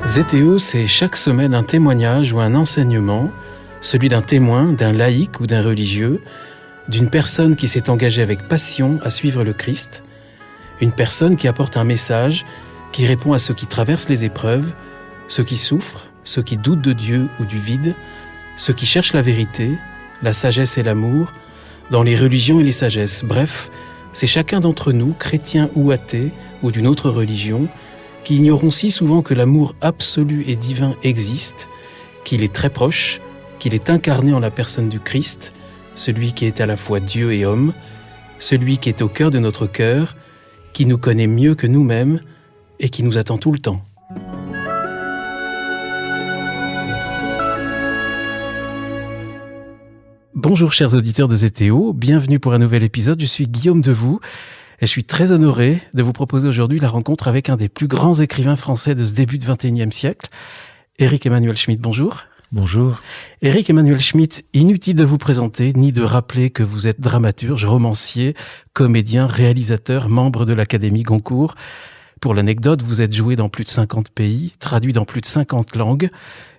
ZTO, c'est chaque semaine un témoignage ou un enseignement, celui d'un témoin, d'un laïc ou d'un religieux, d'une personne qui s'est engagée avec passion à suivre le Christ, une personne qui apporte un message, qui répond à ceux qui traversent les épreuves, ceux qui souffrent, ceux qui doutent de Dieu ou du vide, ceux qui cherchent la vérité, la sagesse et l'amour, dans les religions et les sagesses. Bref, c'est chacun d'entre nous, chrétien ou athée, ou d'une autre religion, qui ignorons si souvent que l'amour absolu et divin existe, qu'il est très proche, qu'il est incarné en la personne du Christ, celui qui est à la fois Dieu et homme, celui qui est au cœur de notre cœur, qui nous connaît mieux que nous-mêmes et qui nous attend tout le temps. Bonjour chers auditeurs de ZTO, bienvenue pour un nouvel épisode, je suis Guillaume Devoux et je suis très honoré de vous proposer aujourd'hui la rencontre avec un des plus grands écrivains français de ce début de XXIe siècle, Éric Emmanuel Schmitt, bonjour. Bonjour. Éric Emmanuel Schmitt, inutile de vous présenter ni de rappeler que vous êtes dramaturge, romancier, comédien, réalisateur, membre de l'Académie Goncourt. Pour l'anecdote, vous êtes joué dans plus de 50 pays, traduit dans plus de 50 langues.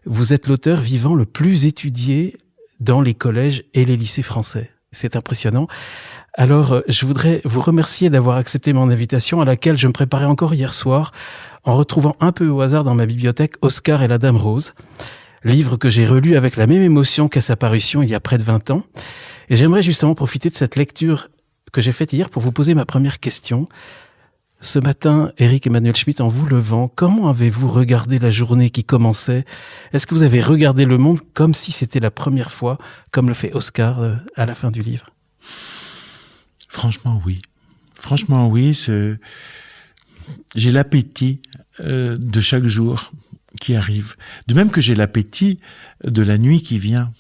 Vous êtes l'auteur vivant le plus étudié dans les collèges et les lycées français. C'est impressionnant. Alors, je voudrais vous remercier d'avoir accepté mon invitation à laquelle je me préparais encore hier soir en retrouvant un peu au hasard dans ma bibliothèque Oscar et la Dame Rose, livre que j'ai relu avec la même émotion qu'à sa parution il y a près de 20 ans. Et j'aimerais justement profiter de cette lecture que j'ai faite hier pour vous poser ma première question. Ce matin, Éric Emmanuel Schmitt, en vous levant, comment avez-vous regardé la journée qui commençait ? Est-ce que vous avez regardé le monde comme si c'était la première fois, comme le fait Oscar à la fin du livre ? Franchement, oui. Franchement, oui. J'ai l'appétit de chaque jour qui arrive. De même que j'ai l'appétit de la nuit qui vient.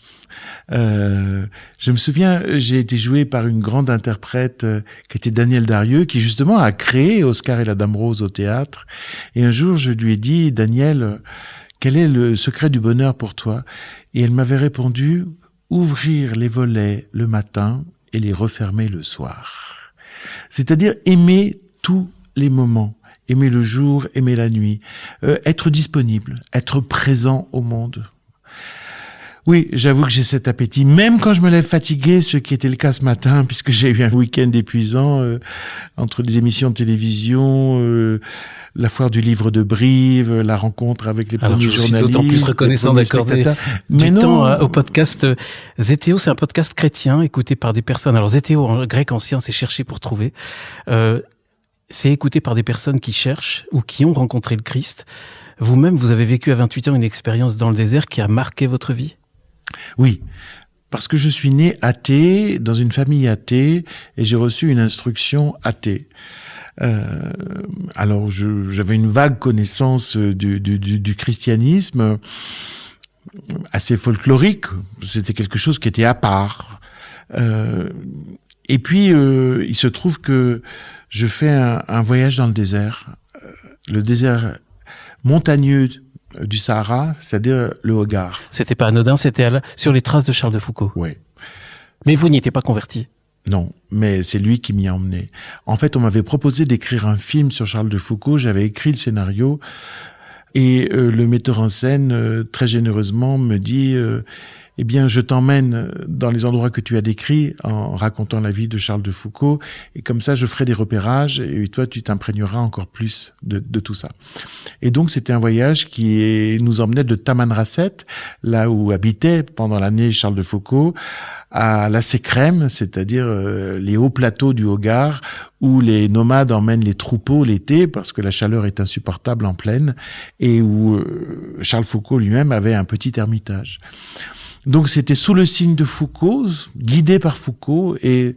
Je me souviens, j'ai été joué par une grande interprète qui était Danielle Darieux, qui justement a créé Oscar et la Dame Rose au théâtre. Et un jour, je lui ai dit, Danielle, quel est le secret du bonheur pour toi ? Et elle m'avait répondu, ouvrir les volets le matin et les refermer le soir. C'est-à-dire aimer tous les moments. Aimer le jour, aimer la nuit. Être disponible, être présent au monde. Oui, j'avoue que j'ai cet appétit, même quand je me lève fatigué, ce qui était le cas ce matin, puisque j'ai eu un week-end épuisant, entre les émissions de télévision, la foire du livre de Brive, la rencontre avec les premiers journalistes. Alors, je suis d'autant plus reconnaissant d'accorder du temps au podcast. ZTO, c'est un podcast chrétien, écouté par des personnes. Alors, ZTO, en grec ancien, c'est chercher pour trouver. C'est écouté par des personnes qui cherchent ou qui ont rencontré le Christ. Vous-même, vous avez vécu à 28 ans une expérience dans le désert qui a marqué votre vie ? Oui, parce que je suis né athée, dans une famille athée, et j'ai reçu une instruction athée. Alors, j'avais une vague connaissance du christianisme, assez folklorique. C'était quelque chose qui était à part. Et puis, il se trouve que je fais un voyage dans le désert montagneux du Sahara, c'est-à-dire le Hogar. C'était pas anodin, c'était sur les traces de Charles de Foucault. Oui. Mais vous n'y étiez pas converti. Non, mais c'est lui qui m'y a emmené. En fait, on m'avait proposé d'écrire un film sur Charles de Foucault, j'avais écrit le scénario, et le metteur en scène, très généreusement, me dit eh bien, je t'emmène dans les endroits que tu as décrits en racontant la vie de Charles de Foucault, et comme ça, je ferai des repérages, et toi, tu t'imprégneras encore plus de tout ça. Et donc, c'était un voyage qui nous emmenait de Tamanrasset, là où habitait pendant l'année Charles de Foucault, à la Sécrème, c'est-à-dire les hauts plateaux du Hogar, où les nomades emmènent les troupeaux l'été, parce que la chaleur est insupportable en plaine, et où Charles Foucault lui-même avait un petit ermitage. Donc c'était sous le signe de Foucault, guidé par Foucault, et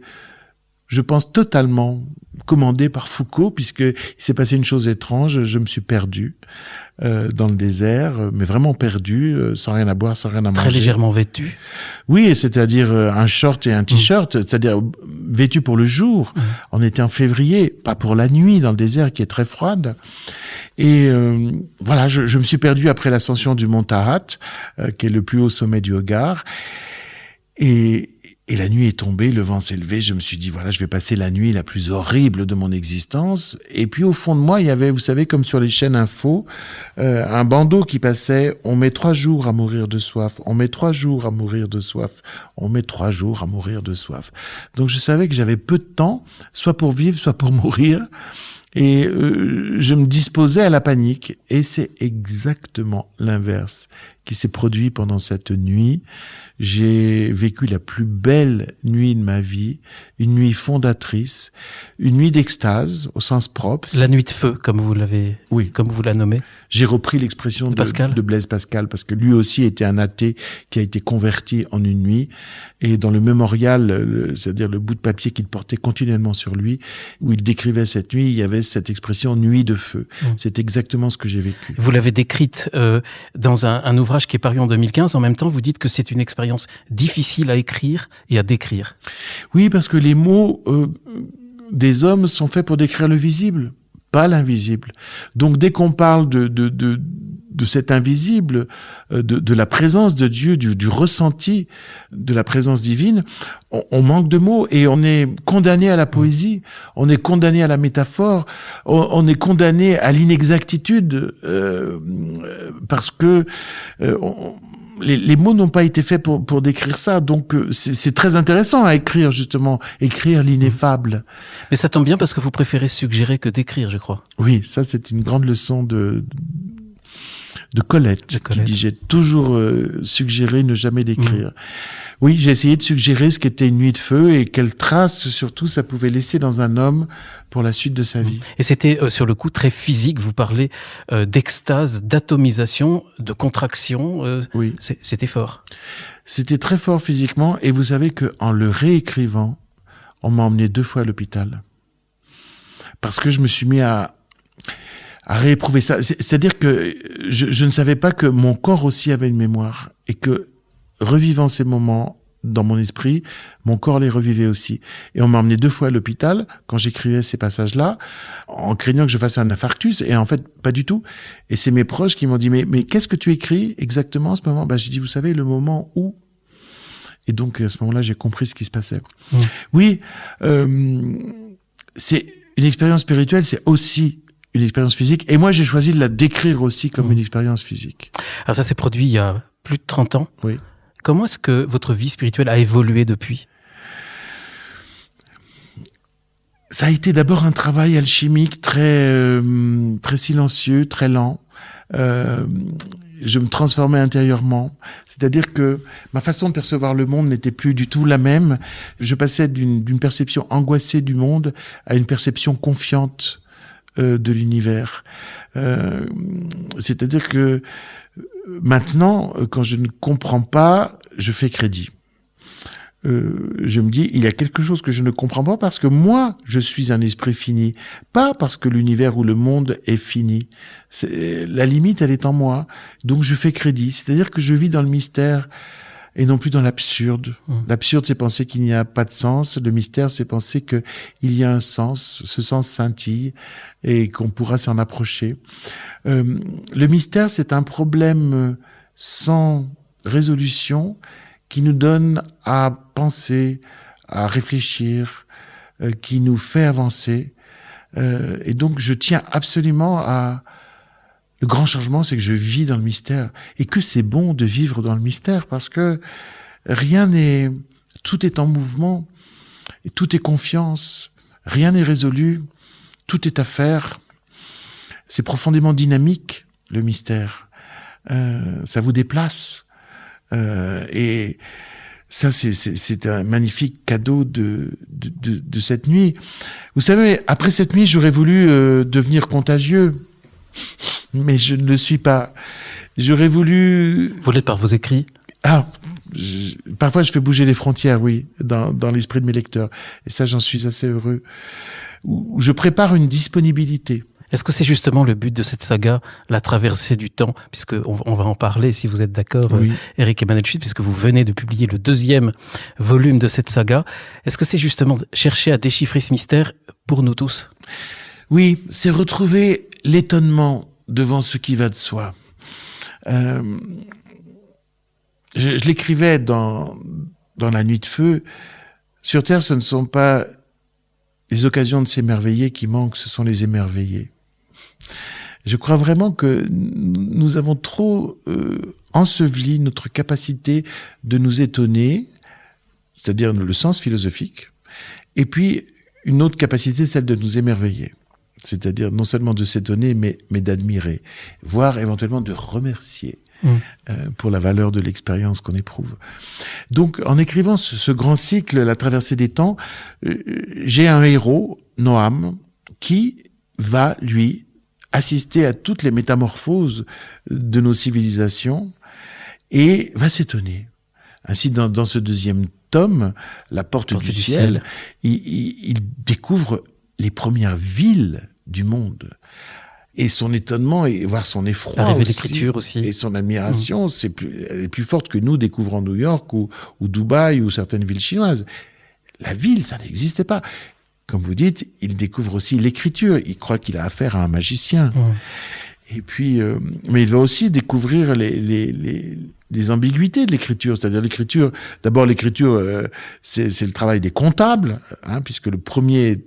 je pense totalement commandé par Foucault, puisqu'il s'est passé une chose étrange, je me suis perdu dans le désert, mais vraiment perdu, sans rien à boire, sans rien à manger. Très légèrement vêtu. Oui, c'est-à-dire un short et un t-shirt, c'est-à-dire vêtu pour le jour. On était en février, pas pour la nuit dans le désert qui est très froide. Et voilà, je me suis perdu après l'ascension du mont Tahat, qui est le plus haut sommet du Hogar. Et Et la nuit est tombée, le vent s'est levé, je me suis dit, voilà, je vais passer la nuit la plus horrible de mon existence. Et puis au fond de moi, il y avait, vous savez, comme sur les chaînes info, un bandeau qui passait, on met 3 jours à mourir de soif, on met 3 jours à mourir de soif, on met 3 jours à mourir de soif. Donc je savais que j'avais peu de temps, soit pour vivre, soit pour mourir. Et je me disposais à la panique. Et c'est exactement l'inverse qui s'est produit pendant cette nuit. J'ai vécu la plus belle nuit de ma vie, une nuit fondatrice, une nuit d'extase au sens propre. La nuit de feu, comme vous la nommez. J'ai repris l'expression de Blaise Pascal, parce que lui aussi était un athée qui a été converti en une nuit. Et dans le mémorial, c'est-à-dire le bout de papier qu'il portait continuellement sur lui, où il décrivait cette nuit, il y avait cette expression nuit de feu. C'est exactement ce que j'ai vécu. Vous l'avez décrite dans un ouvrage qui est paru en 2015. En même temps, vous dites que c'est une expérience difficile à écrire et à décrire. Oui, parce que les mots des hommes sont faits pour décrire le visible, pas l'invisible. Donc dès qu'on parle de cet invisible, de la présence de Dieu, du ressenti de la présence divine, on manque de mots et on est condamné à la poésie, on est condamné à la métaphore, on est condamné à l'inexactitude parce que les mots n'ont pas été faits pour décrire ça. Donc c'est très intéressant à écrire, justement, écrire l'ineffable. Mais ça tombe bien parce que vous préférez suggérer que décrire, je crois. Oui, ça c'est une grande leçon de Colette, qui dit j'ai toujours suggéré ne jamais décrire. Oui, j'ai essayé de suggérer ce qu'était une nuit de feu et quelle trace surtout ça pouvait laisser dans un homme pour la suite de sa vie. Et c'était sur le coup très physique, vous parlez d'extase, d'atomisation, de contraction, oui. C'était fort. C'était très fort physiquement et vous savez qu'en le réécrivant, on m'a emmené 2 fois à l'hôpital. Parce que je me suis mis à rééprouver ça. C'est-à-dire que je ne savais pas que mon corps aussi avait une mémoire et que, revivant ces moments dans mon esprit, mon corps les revivait aussi. Et on m'a emmené 2 fois à l'hôpital quand j'écrivais ces passages-là, en craignant que je fasse un infarctus. Et en fait, pas du tout. Et c'est mes proches qui m'ont dit, mais qu'est-ce que tu écris exactement à ce moment? J'ai dit, vous savez, le moment où... Et donc, à ce moment-là, j'ai compris ce qui se passait. Oui, c'est une expérience spirituelle, c'est aussi une expérience physique. Et moi, j'ai choisi de la décrire aussi comme une expérience physique. Alors ça s'est produit il y a plus de 30 ans. Oui. Comment est-ce que votre vie spirituelle a évolué depuis? Ça a été d'abord un travail alchimique très silencieux, très lent. Je me transformais intérieurement. C'est-à-dire que ma façon de percevoir le monde n'était plus du tout la même. Je passais d'une perception angoissée du monde à une perception confiante de l'univers. C'est-à-dire que maintenant, quand je ne comprends pas, je fais crédit. Je me dis, il y a quelque chose que je ne comprends pas parce que moi, je suis un esprit fini. Pas parce que l'univers ou le monde est fini. La limite, elle est en moi. Donc, je fais crédit. C'est-à-dire que je vis dans le mystère et non plus dans l'absurde. L'absurde, c'est penser qu'il n'y a pas de sens. Le mystère, c'est penser qu'il y a un sens. Ce sens scintille et qu'on pourra s'en approcher. Le mystère, c'est un problème sans résolution qui nous donne à penser, à réfléchir, qui nous fait avancer. Et donc, je tiens absolument à... Le grand changement, c'est que je vis dans le mystère. Et que c'est bon de vivre dans le mystère, parce que rien n'est... Tout est en mouvement, et tout est confiance. Rien n'est résolu, tout est à faire. C'est profondément dynamique, le mystère. Ça vous déplace. Et ça, c'est un magnifique cadeau de cette nuit. Vous savez, après cette nuit, j'aurais voulu devenir contagieux, mais je ne le suis pas. J'aurais voulu... Vous l'êtes par vos écrits? Parfois, je fais bouger les frontières, oui, dans l'esprit de mes lecteurs. Et ça, j'en suis assez heureux. Je prépare une disponibilité. Est-ce que c'est justement le but de cette saga, la traversée du temps, puisque on va en parler si vous êtes d'accord, oui. Éric Emmanuel-Schmitt, puisque vous venez de publier le 2e volume de cette saga. Est-ce que c'est justement chercher à déchiffrer ce mystère pour nous tous? Oui, c'est retrouver l'étonnement devant ce qui va de soi. Je l'écrivais dans dans La Nuit de feu, sur Terre, ce ne sont pas les occasions de s'émerveiller qui manquent, ce sont les émerveillés. Je crois vraiment que nous avons trop enseveli notre capacité de nous étonner, c'est-à-dire le sens philosophique, et puis une autre capacité, celle de nous émerveiller. C'est-à-dire non seulement de s'étonner, mais d'admirer, voire éventuellement de remercier pour la valeur de l'expérience qu'on éprouve. Donc, en écrivant ce grand cycle, La traversée des temps, j'ai un héros, Noam, qui va, lui, assister à toutes les métamorphoses de nos civilisations et va s'étonner. Ainsi, dans ce deuxième tome, La porte du ciel, il découvre les premières villes du monde. Et son étonnement, et voire son effroi aussi, l'écriture aussi, et son admiration, elle est plus forte que nous découvrant New York ou Dubaï ou certaines villes chinoises. La ville, ça n'existait pas. Comme vous dites, il découvre aussi l'écriture. Il croit qu'il a affaire à un magicien. Et puis, mais il va aussi découvrir les ambiguïtés de l'écriture. C'est-à-dire l'écriture. D'abord, l'écriture, c'est le travail des comptables, puisque le premier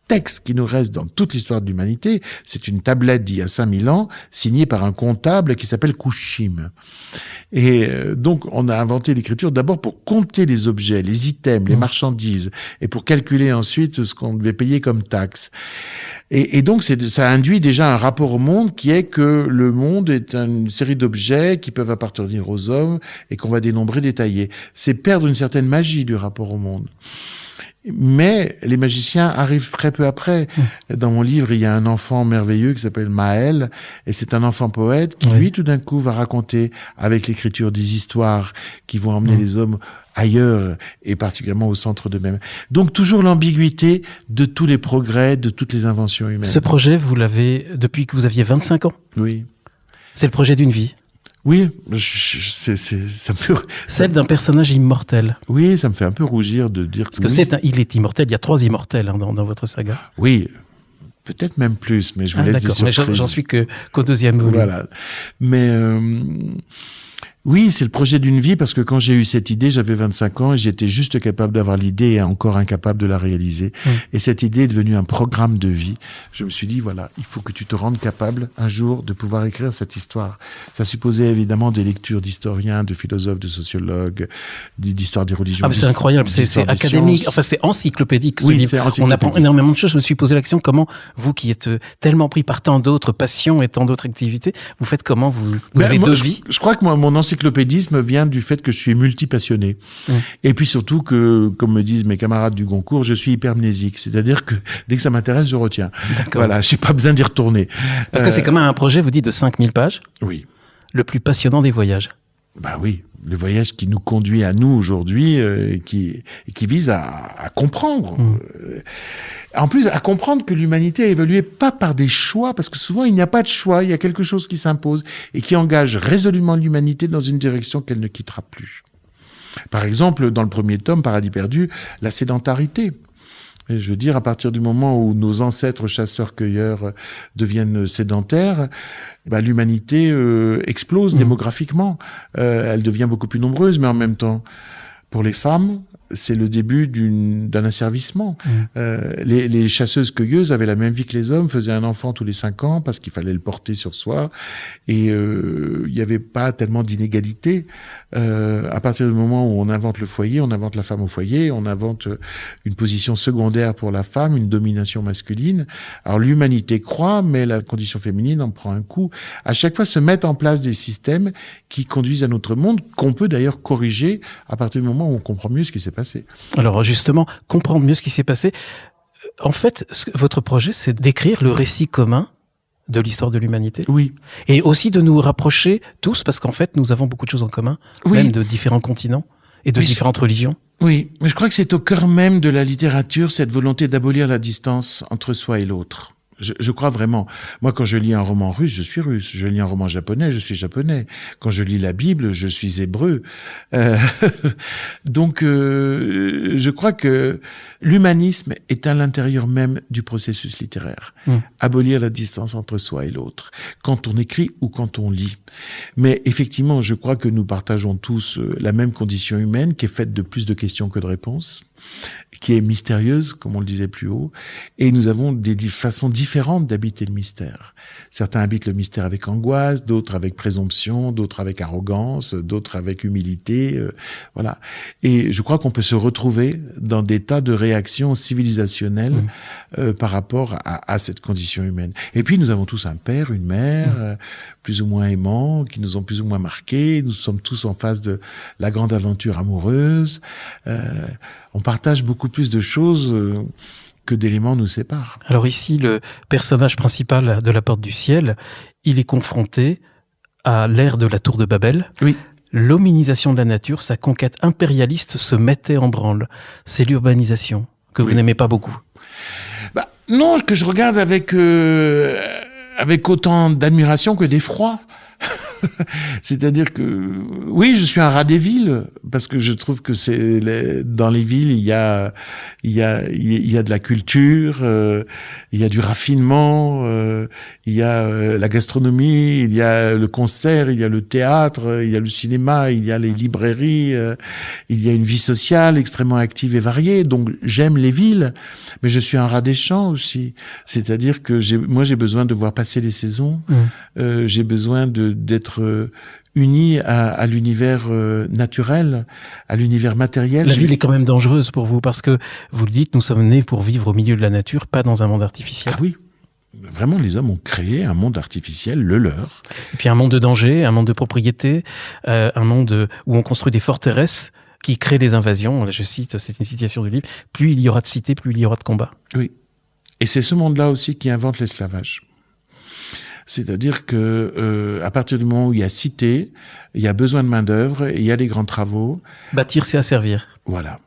texte qui nous reste dans toute l'histoire de l'humanité, c'est une tablette d'il y a 5000 ans, signée par un comptable qui s'appelle Kushim. Et donc, on a inventé l'écriture d'abord pour compter les objets, les items, les marchandises, et pour calculer ensuite ce qu'on devait payer comme taxe. Et donc, ça induit déjà un rapport au monde qui est que le monde est une série d'objets qui peuvent appartenir aux hommes et qu'on va dénombrer, détailler. C'est perdre une certaine magie du rapport au monde. Mais les magiciens arrivent très peu après. Dans mon livre, il y a un enfant merveilleux qui s'appelle Maël, et c'est un enfant poète qui, lui, tout d'un coup, va raconter avec l'écriture des histoires qui vont emmener les hommes ailleurs, et particulièrement au centre d'eux-mêmes. Donc, toujours l'ambiguïté de tous les progrès, de toutes les inventions humaines. Ce projet, vous l'avez depuis que vous aviez 25 ans ? Oui. C'est le projet d'une vie ? Oui, ça me fait... Celle d'un personnage immortel. Oui, ça me fait un peu rougir de dire que il est immortel. Il y a 3 immortels dans votre saga. Oui, peut-être même plus, mais je vous laisse des surprises. Mais j'en suis qu'au 2e volume. Voilà. Mais oui, c'est le projet d'une vie, parce que quand j'ai eu cette idée, j'avais 25 ans et j'étais juste capable d'avoir l'idée et encore incapable de la réaliser. Et cette idée est devenue un programme de vie. Je me suis dit, voilà, il faut que tu te rendes capable un jour de pouvoir écrire cette histoire. Ça supposait évidemment des lectures d'historiens, de philosophes, de sociologues, d'histoire des religions. Ah, mais c'est incroyable, c'est académique, enfin c'est encyclopédique ce livre. C'est encyclopédique. On apprend énormément de choses. Je me suis posé la question, comment vous qui êtes tellement pris par tant d'autres passions et tant d'autres activités, vous faites comment vous avez deux vies? Je crois que mon encyclopédisme vient du fait que je suis multipassionné. Et puis surtout que, comme me disent mes camarades du Goncourt, je suis hypermnésique. C'est-à-dire que dès que ça m'intéresse, je retiens. Voilà, j'ai pas besoin d'y retourner. Parce que c'est quand même un projet, vous dites, de 5000 pages. Oui. Le plus passionnant des voyages. Bah oui, le voyage qui nous conduit à nous aujourd'hui, qui vise à comprendre. En plus, à comprendre que l'humanité a évolué pas par des choix, parce que souvent il n'y a pas de choix, il y a quelque chose qui s'impose et qui engage résolument l'humanité dans une direction qu'elle ne quittera plus. Par exemple, dans le premier tome, Paradis perdu, la sédentarité. Et je veux dire, à partir du moment où nos ancêtres chasseurs-cueilleurs deviennent sédentaires, l'humanité explose démographiquement. Elle devient beaucoup plus nombreuse, mais en même temps, pour les femmes, c'est le début d'un asservissement. Les chasseuses-cueilleuses avaient la même vie que les hommes, faisaient un enfant tous les 5 ans parce qu'il fallait le porter sur soi. Et il n'y avait pas tellement d'inégalité. À partir du moment où on invente le foyer, on invente la femme au foyer, on invente une position secondaire pour la femme, une domination masculine. Alors l'humanité croît, mais la condition féminine en prend un coup. À chaque fois se mettent en place des systèmes qui conduisent à notre monde, qu'on peut d'ailleurs corriger à partir du moment où on comprend mieux ce qui s'est passé. Alors justement, comprendre mieux ce qui s'est passé. En fait, votre projet, c'est d'écrire le récit commun de l'histoire de l'humanité. Oui. Et aussi de nous rapprocher tous, parce qu'en fait, nous avons beaucoup de choses en commun, même de différents continents et de différentes religions. Oui, mais je crois que c'est au cœur même de la littérature, cette volonté d'abolir la distance entre soi et l'autre. Je crois vraiment. Moi, quand je lis un roman russe, je suis russe. Je lis un roman japonais, je suis japonais. Quand je lis la Bible, je suis hébreu. Donc, je crois que l'humanisme est à l'intérieur même du processus littéraire. Abolir la distance entre soi et l'autre, quand on écrit ou quand on lit. Mais effectivement, je crois que nous partageons tous la même condition humaine qui est faite de plus de questions que de réponses, qui est mystérieuse, comme on le disait plus haut, et nous avons des façons différentes d'habiter le mystère. Certains habitent le mystère avec angoisse, d'autres avec présomption, d'autres avec arrogance, d'autres avec humilité, voilà. Et je crois qu'on peut se retrouver dans des tas de réactions civilisationnelles par rapport à cette condition humaine. Et puis nous avons tous un père, une mère, plus ou moins aimants, qui nous ont plus ou moins marqués. Nous sommes tous en face de la grande aventure amoureuse. On partage beaucoup plus de choses que d'éléments nous séparent. Alors ici, le personnage principal de La Porte du Ciel, il est confronté à l'ère de la Tour de Babel. Oui. L'hominisation de la nature, sa conquête impérialiste se mettait en branle. C'est l'urbanisation que vous n'aimez pas beaucoup. Non, que je regarde avec autant d'admiration que d'effroi. C'est-à-dire que, oui, je suis un rat des villes, parce que je trouve que dans les villes, il y a de la culture, il y a du raffinement, il y a la gastronomie, il y a le concert, il y a le théâtre, il y a le cinéma, il y a les librairies, il y a une vie sociale extrêmement active et variée. Donc, j'aime les villes, mais je suis un rat des champs aussi. C'est-à-dire que moi, j'ai besoin de voir passer les saisons, j'ai besoin d'être unis à l'univers naturel, à l'univers matériel. La ville est quand même dangereuse pour vous, parce que, vous le dites, nous sommes nés pour vivre au milieu de la nature, pas dans un monde artificiel. Ah oui, vraiment, les hommes ont créé un monde artificiel, le leur. Et puis un monde de danger, un monde de propriété, un monde où on construit des forteresses qui créent des invasions. Là, je cite, c'est une citation du livre, plus il y aura de cités, plus il y aura de combats. Oui, et c'est ce monde-là aussi qui invente l'esclavage. C'est-à-dire que à partir du moment où il y a cité, il y a besoin de main-d'œuvre, il y a des grands travaux. Bâtir, c'est asservir. Voilà.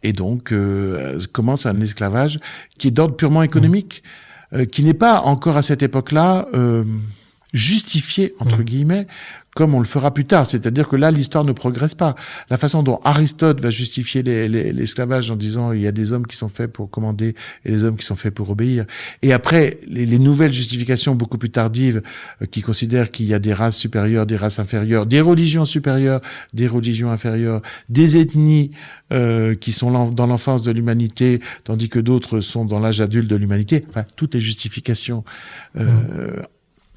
Et donc commence un esclavage qui est d'ordre purement économique, qui n'est pas encore à cette époque-là justifié, entre guillemets, comme on le fera plus tard. C'est-à-dire que là, l'histoire ne progresse pas. La façon dont Aristote va justifier l'esclavage en disant il y a des hommes qui sont faits pour commander et des hommes qui sont faits pour obéir. Et après, les nouvelles justifications beaucoup plus tardives qui considèrent qu'il y a des races supérieures, des races inférieures, des religions supérieures, des religions inférieures, des ethnies qui sont dans l'enfance de l'humanité, tandis que d'autres sont dans l'âge adulte de l'humanité. Enfin, toutes les justifications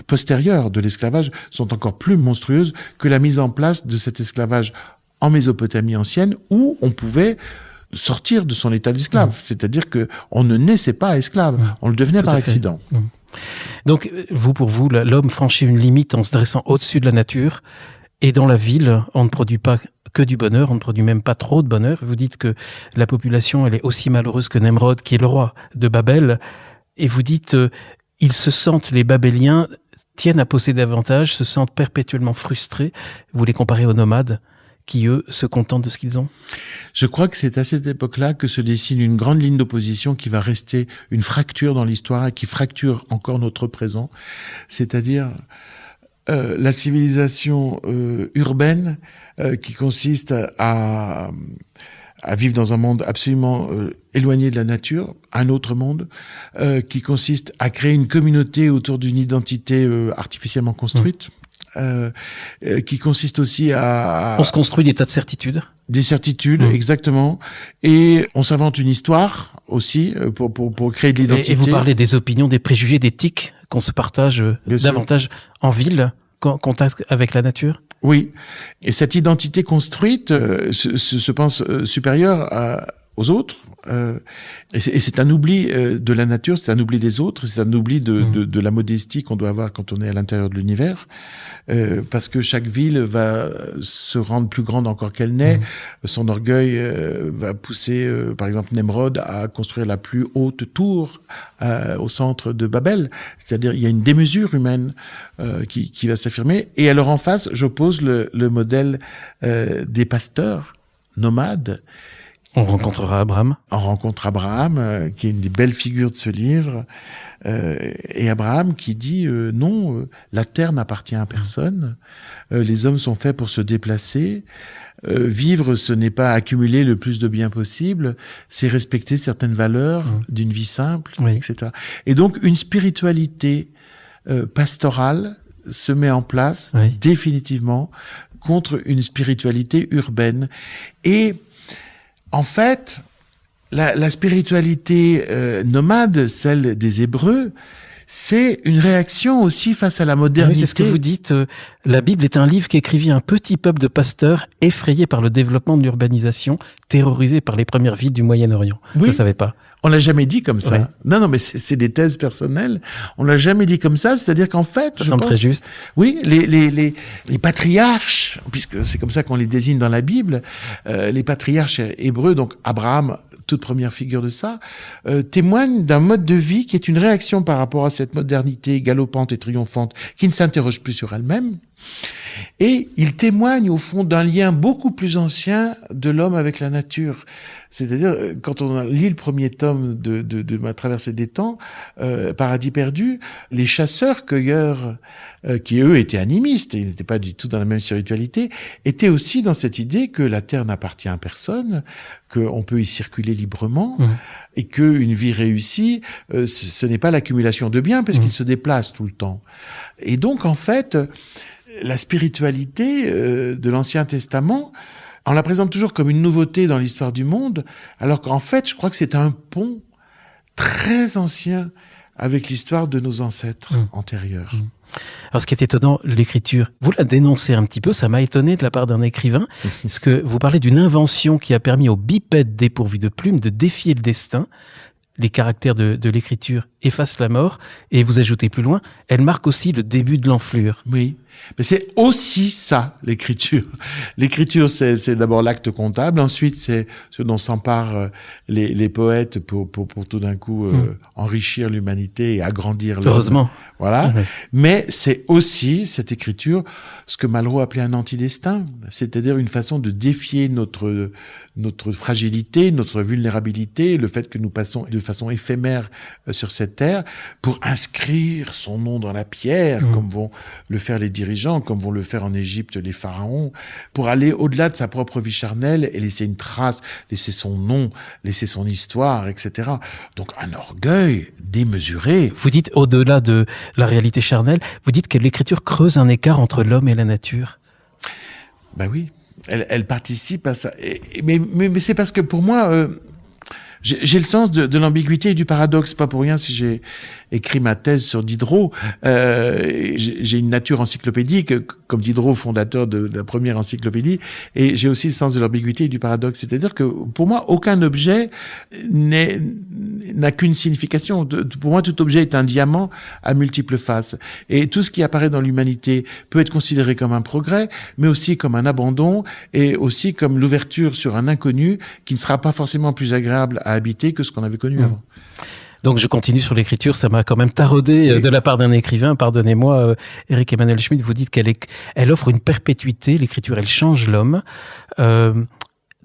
postérieures de l'esclavage sont encore plus monstrueuses que la mise en place de cet esclavage en Mésopotamie ancienne, où on pouvait sortir de son état d'esclave. C'est-à-dire que on ne naissait pas esclave, on le devenait par accident. Donc, pour vous, l'homme franchit une limite en se dressant au-dessus de la nature, et dans la ville, on ne produit pas que du bonheur, on ne produit même pas trop de bonheur. Vous dites que la population, elle est aussi malheureuse que Nemrod, qui est le roi de Babel, et vous dites, ils se sentent, les Babéliens, tiennent à posséder davantage, se sentent perpétuellement frustrés. Vous les comparez aux nomades qui, eux, se contentent de ce qu'ils ont? Je crois que c'est à cette époque-là que se dessine une grande ligne d'opposition qui va rester une fracture dans l'histoire et qui fracture encore notre présent. C'est-à-dire la civilisation urbaine qui consiste à vivre dans un monde absolument éloigné de la nature, un autre monde, qui consiste à créer une communauté autour d'une identité artificiellement construite, qui consiste aussi à... On se construit des tas de certitudes. Des certitudes, exactement. Et on s'invente une histoire aussi pour créer de l'identité. Et vous parlez des opinions, des préjugés, des tics qu'on se partage davantage en ville qu'en contact avec la nature? Oui, et cette identité construite se pense supérieure aux autres. Et c'est un oubli de la nature, c'est un oubli des autres, c'est un oubli de la modestie qu'on doit avoir quand on est à l'intérieur de l'univers, parce que chaque ville va se rendre plus grande encore qu'elle n'est. Son orgueil va pousser, par exemple, Nemrod à construire la plus haute tour au centre de Babel. C'est-à-dire, il y a une démesure humaine qui va s'affirmer. Et alors en face, j'oppose le modèle des pasteurs nomades. On rencontrera Abraham. On rencontre Abraham, qui est une des belles figures de ce livre. Et Abraham qui dit non, la terre n'appartient à personne. Les hommes sont faits pour se déplacer. Vivre, ce n'est pas accumuler le plus de biens possible, c'est respecter certaines valeurs d'une vie simple, etc. Et donc une spiritualité pastorale se met en place définitivement contre une spiritualité urbaine. Et en fait, la spiritualité nomade, celle des Hébreux, c'est une réaction aussi face à la modernité. Oui, c'est ce que vous dites. La Bible est un livre qu'écrivit un petit peuple de pasteurs effrayés par le développement de l'urbanisation, terrorisés par les premières villes du Moyen-Orient. Oui. Je ne savais pas. On l'a jamais dit comme ça. Ouais. Non, mais c'est des thèses personnelles. On l'a jamais dit comme ça. C'est-à-dire qu'en fait, ça semble très juste. Oui, les patriarches, puisque c'est comme ça qu'on les désigne dans la Bible, les patriarches hébreux, donc Abraham, toute première figure de ça, témoignent d'un mode de vie qui est une réaction par rapport à cette modernité galopante et triomphante qui ne s'interroge plus sur elle-même. Et il témoigne au fond d'un lien beaucoup plus ancien de l'homme avec la nature. C'est-à-dire, quand on lit le premier tome de Ma traversée des temps, Paradis perdu, les chasseurs-cueilleurs, qui eux étaient animistes et n'étaient pas du tout dans la même spiritualité, étaient aussi dans cette idée que la terre n'appartient à personne, qu'on peut y circuler librement, et qu'une vie réussie, ce n'est pas l'accumulation de biens, parce qu'ils se déplacent tout le temps. Et donc, en fait, la spiritualité de l'Ancien Testament, on la présente toujours comme une nouveauté dans l'histoire du monde, alors qu'en fait, je crois que c'est un pont très ancien avec l'histoire de nos ancêtres antérieurs. Alors, ce qui est étonnant, l'écriture, vous la dénoncez un petit peu, ça m'a étonné de la part d'un écrivain, parce que vous parlez d'une invention qui a permis aux bipèdes dépourvus de plumes de défier le destin. Les caractères de l'écriture effacent la mort, et vous ajoutez plus loin, elle marque aussi le début de l'enflure. Oui, mais c'est aussi ça, l'écriture. L'écriture, c'est d'abord l'acte comptable, ensuite c'est ce dont s'emparent les poètes pour tout d'un coup enrichir l'humanité et agrandir l'homme. Heureusement. Voilà. Mais c'est aussi, cette écriture, ce que Malraux appelait un antidestin, c'est-à-dire une façon de défier notre fragilité, notre vulnérabilité, le fait que nous passons de façon éphémère sur cette terre, pour inscrire son nom dans la pierre, comme vont le faire les dirigeants, comme vont le faire en Égypte les pharaons, pour aller au-delà de sa propre vie charnelle et laisser une trace, laisser son nom, laisser son histoire, etc. Donc un orgueil démesuré. Vous dites, au-delà de la réalité charnelle, vous dites que l'écriture creuse un écart entre l'homme et la nature. Ben oui, elle participe à ça. Mais c'est parce que pour moi... J'ai le sens de l'ambiguïté et du paradoxe. Pas pour rien si j'ai écrit ma thèse sur Diderot. J'ai une nature encyclopédique, comme Diderot, fondateur de la première encyclopédie. Et j'ai aussi le sens de l'ambiguïté et du paradoxe. C'est-à-dire que pour moi, aucun objet n'a qu'une signification. Pour moi, tout objet est un diamant à multiples faces. Et tout ce qui apparaît dans l'humanité peut être considéré comme un progrès, mais aussi comme un abandon et aussi comme l'ouverture sur un inconnu qui ne sera pas forcément plus agréable à habiter que ce qu'on avait connu avant. Donc je continue sur l'écriture, ça m'a quand même taraudé de la part d'un écrivain, pardonnez-moi, Éric Emmanuel Schmitt, vous dites qu'elle offre une perpétuité, l'écriture elle change l'homme,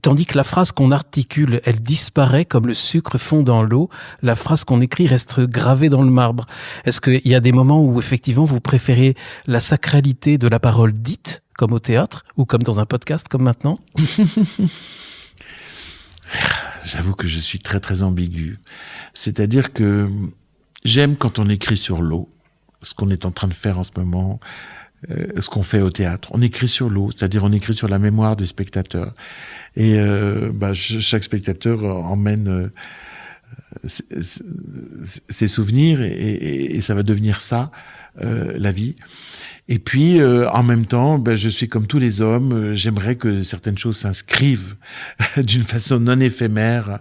tandis que la phrase qu'on articule, elle disparaît comme le sucre fond dans l'eau, la phrase qu'on écrit reste gravée dans le marbre. Est-ce qu'il y a des moments où effectivement vous préférez la sacralité de la parole dite, comme au théâtre, ou comme dans un podcast comme maintenant ? J'avoue que je suis très très ambigu. C'est-à-dire que j'aime quand on écrit sur l'eau, ce qu'on est en train de faire en ce moment, ce qu'on fait au théâtre. On écrit sur l'eau, c'est-à-dire on écrit sur la mémoire des spectateurs. Et chaque spectateur emmène ses souvenirs et ça va devenir ça, la vie. Et puis, en même temps, je suis comme tous les hommes, j'aimerais que certaines choses s'inscrivent d'une façon non éphémère.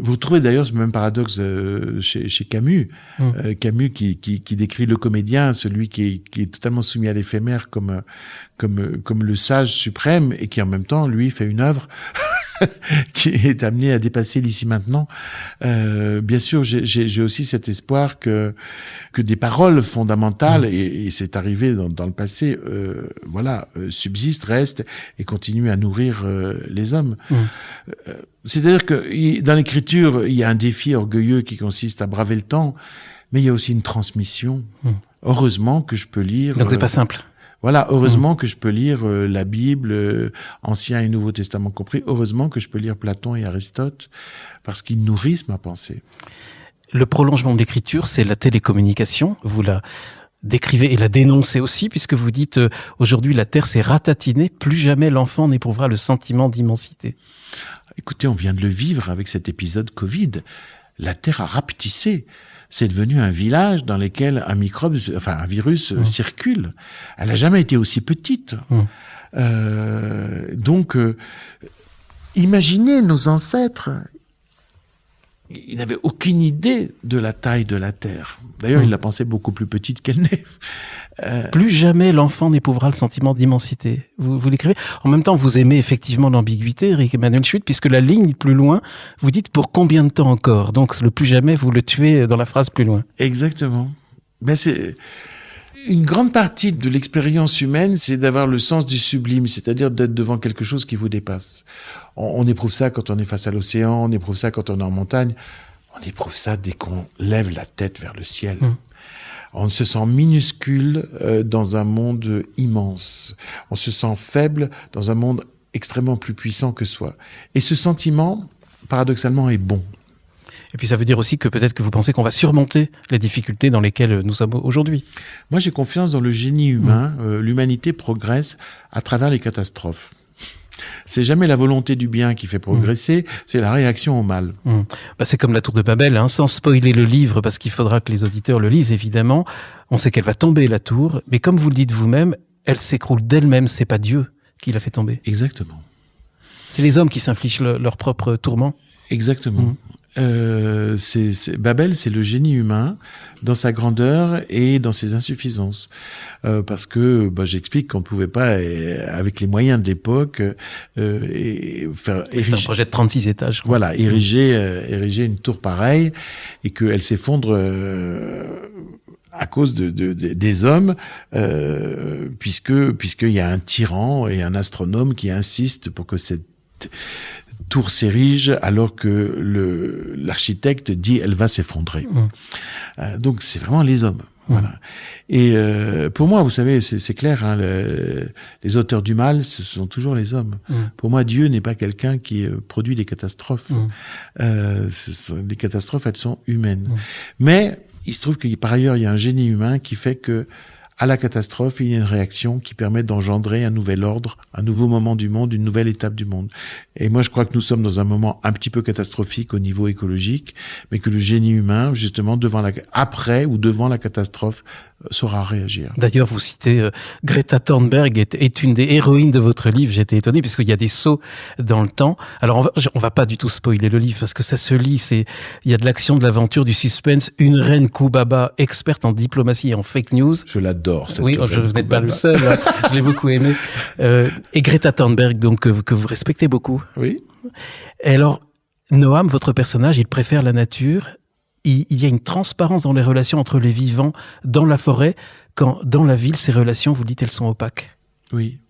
Vous trouvez d'ailleurs ce même paradoxe chez Camus. Camus qui décrit le comédien, celui qui est totalement soumis à l'éphémère comme le sage suprême et qui en même temps, lui, fait une œuvre qui est amené à dépasser l'ici maintenant. Bien sûr, j'ai aussi cet espoir que des paroles fondamentales, et c'est arrivé dans le passé, subsistent, restent et continuent à nourrir les hommes. C'est-à-dire que dans l'écriture, il y a un défi orgueilleux qui consiste à braver le temps, mais il y a aussi une transmission. Heureusement que je peux lire... Donc c'est pas simple. Voilà, heureusement que je peux lire la Bible, Ancien et Nouveau Testament compris. Heureusement que je peux lire Platon et Aristote, parce qu'ils nourrissent ma pensée. Le prolongement de l'écriture, c'est la télécommunication. Vous la décrivez et la dénoncez aussi, puisque vous dites aujourd'hui la Terre s'est ratatinée, plus jamais l'enfant n'éprouvera le sentiment d'immensité. Écoutez, on vient de le vivre avec cet épisode Covid. La Terre a rapetissé. C'est devenu un village dans lequel un virus circule. Elle n'a jamais été aussi petite. Donc, imaginez nos ancêtres. Ils n'avaient aucune idée de la taille de la Terre. D'ailleurs, ils la pensaient beaucoup plus petite qu'elle n'est. Plus jamais l'enfant n'éprouvera le sentiment d'immensité. Vous l'écrivez. En même temps, vous aimez effectivement l'ambiguïté, Éric Emmanuel Schmitt, puisque la ligne plus loin, vous dites pour combien de temps encore. Donc, le plus jamais, vous le tuez dans la phrase plus loin. Exactement. Ben, c'est une grande partie de l'expérience humaine, c'est d'avoir le sens du sublime, c'est-à-dire d'être devant quelque chose qui vous dépasse. On éprouve ça quand on est face à l'océan, on éprouve ça quand on est en montagne, on éprouve ça dès qu'on lève la tête vers le ciel. On se sent minuscule dans un monde immense. On se sent faible dans un monde extrêmement plus puissant que soi. Et ce sentiment, paradoxalement, est bon. Et puis ça veut dire aussi que peut-être que vous pensez qu'on va surmonter les difficultés dans lesquelles nous sommes aujourd'hui. Moi, j'ai confiance dans le génie humain. L'humanité progresse à travers les catastrophes. C'est jamais la volonté du bien qui fait progresser, c'est la réaction au mal. Bah, c'est comme la tour de Babel, sans spoiler le livre, parce qu'il faudra que les auditeurs le lisent, évidemment. On sait qu'elle va tomber, la tour, mais comme vous le dites vous-même, elle s'écroule d'elle-même, c'est pas Dieu qui l'a fait tomber. Exactement. C'est les hommes qui s'infligent leur propre tourment. Exactement. Babel, c'est le génie humain dans sa grandeur et dans ses insuffisances. Parce que j'explique qu'on ne pouvait pas, avec les moyens de l'époque, faire c'est un projet de 36 étages. Voilà, ériger une tour pareille et qu'elle s'effondre à cause des hommes, puisqu'il y a un tyran et un astronome qui insiste pour que cette tour s'érige alors que l'architecte dit elle va s'effondrer. Donc c'est vraiment les hommes. Voilà. Et pour moi, vous savez, c'est clair, les auteurs du mal, ce sont toujours les hommes. Pour moi, Dieu n'est pas quelqu'un qui produit des catastrophes. Les catastrophes, elles sont humaines. Mais il se trouve que par ailleurs, il y a un génie humain qui fait que à la catastrophe, il y a une réaction qui permet d'engendrer un nouvel ordre, un nouveau moment du monde, une nouvelle étape du monde. Et moi, je crois que nous sommes dans un moment un petit peu catastrophique au niveau écologique, mais que le génie humain, justement, après ou devant la catastrophe, saura réagir. D'ailleurs, vous citez Greta Thunberg est une des héroïnes de votre livre. J'étais étonné puisqu'il y a des sauts dans le temps. Alors, on va pas du tout spoiler le livre parce que ça se lit. Il y a de l'action, de l'aventure, du suspense. Une reine Koubaba, experte en diplomatie et en fake news. Je l'adore. Oui, vous n'êtes pas le seul. Je l'ai beaucoup aimé. Et Greta Thunberg, donc que vous respectez beaucoup. Oui. Et alors, Noam, votre personnage, il préfère la nature. Il y a une transparence dans les relations entre les vivants dans la forêt, quand dans la ville, ces relations, vous dites, elles sont opaques. Oui.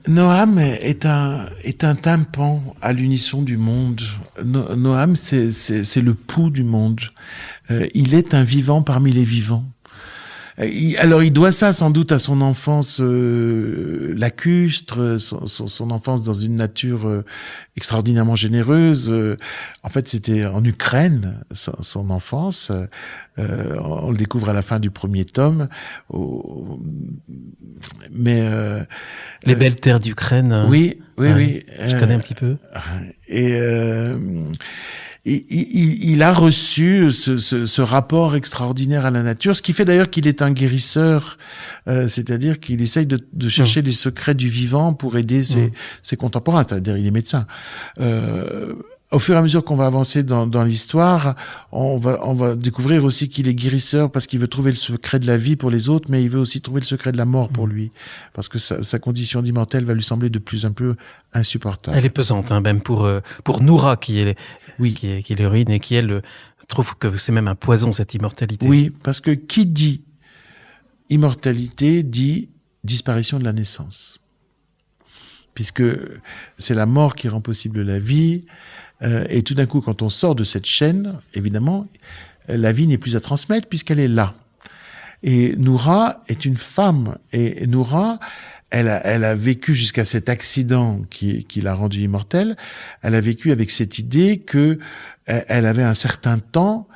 Noam est un tympan à l'unisson du monde. Noam, c'est le pouls du monde. Il est un vivant parmi les vivants. Alors, il doit ça sans doute à son enfance lacustre, son enfance dans une nature extraordinairement généreuse. En fait, c'était en Ukraine, son enfance. On le découvre à la fin du premier tome. Mais les belles terres d'Ukraine. Oui. Je connais un petit peu. Et il a reçu ce rapport extraordinaire à la nature, ce qui fait d'ailleurs qu'il est un guérisseur, c'est-à-dire qu'il essaye de chercher les secrets du vivant pour aider ses contemporains, c'est-à-dire il est médecin. Au fur et à mesure qu'on va avancer dans l'histoire, on va découvrir aussi qu'il est guérisseur parce qu'il veut trouver le secret de la vie pour les autres, mais il veut aussi trouver le secret de la mort pour lui, parce que sa condition d'immortel va lui sembler de plus en plus insupportable. Elle est pesante, même pour Noura, qui est l'héroïne et qui, elle, trouve que c'est même un poison, cette immortalité. Oui, parce que qui dit immortalité dit disparition de la naissance. Puisque c'est la mort qui rend possible la vie, et tout d'un coup, quand on sort de cette chaîne, évidemment, la vie n'est plus à transmettre puisqu'elle est là. Et Noura est une femme, et Noura, elle a vécu jusqu'à cet accident qui l'a rendue immortelle. Elle a vécu avec cette idée que elle avait un certain temps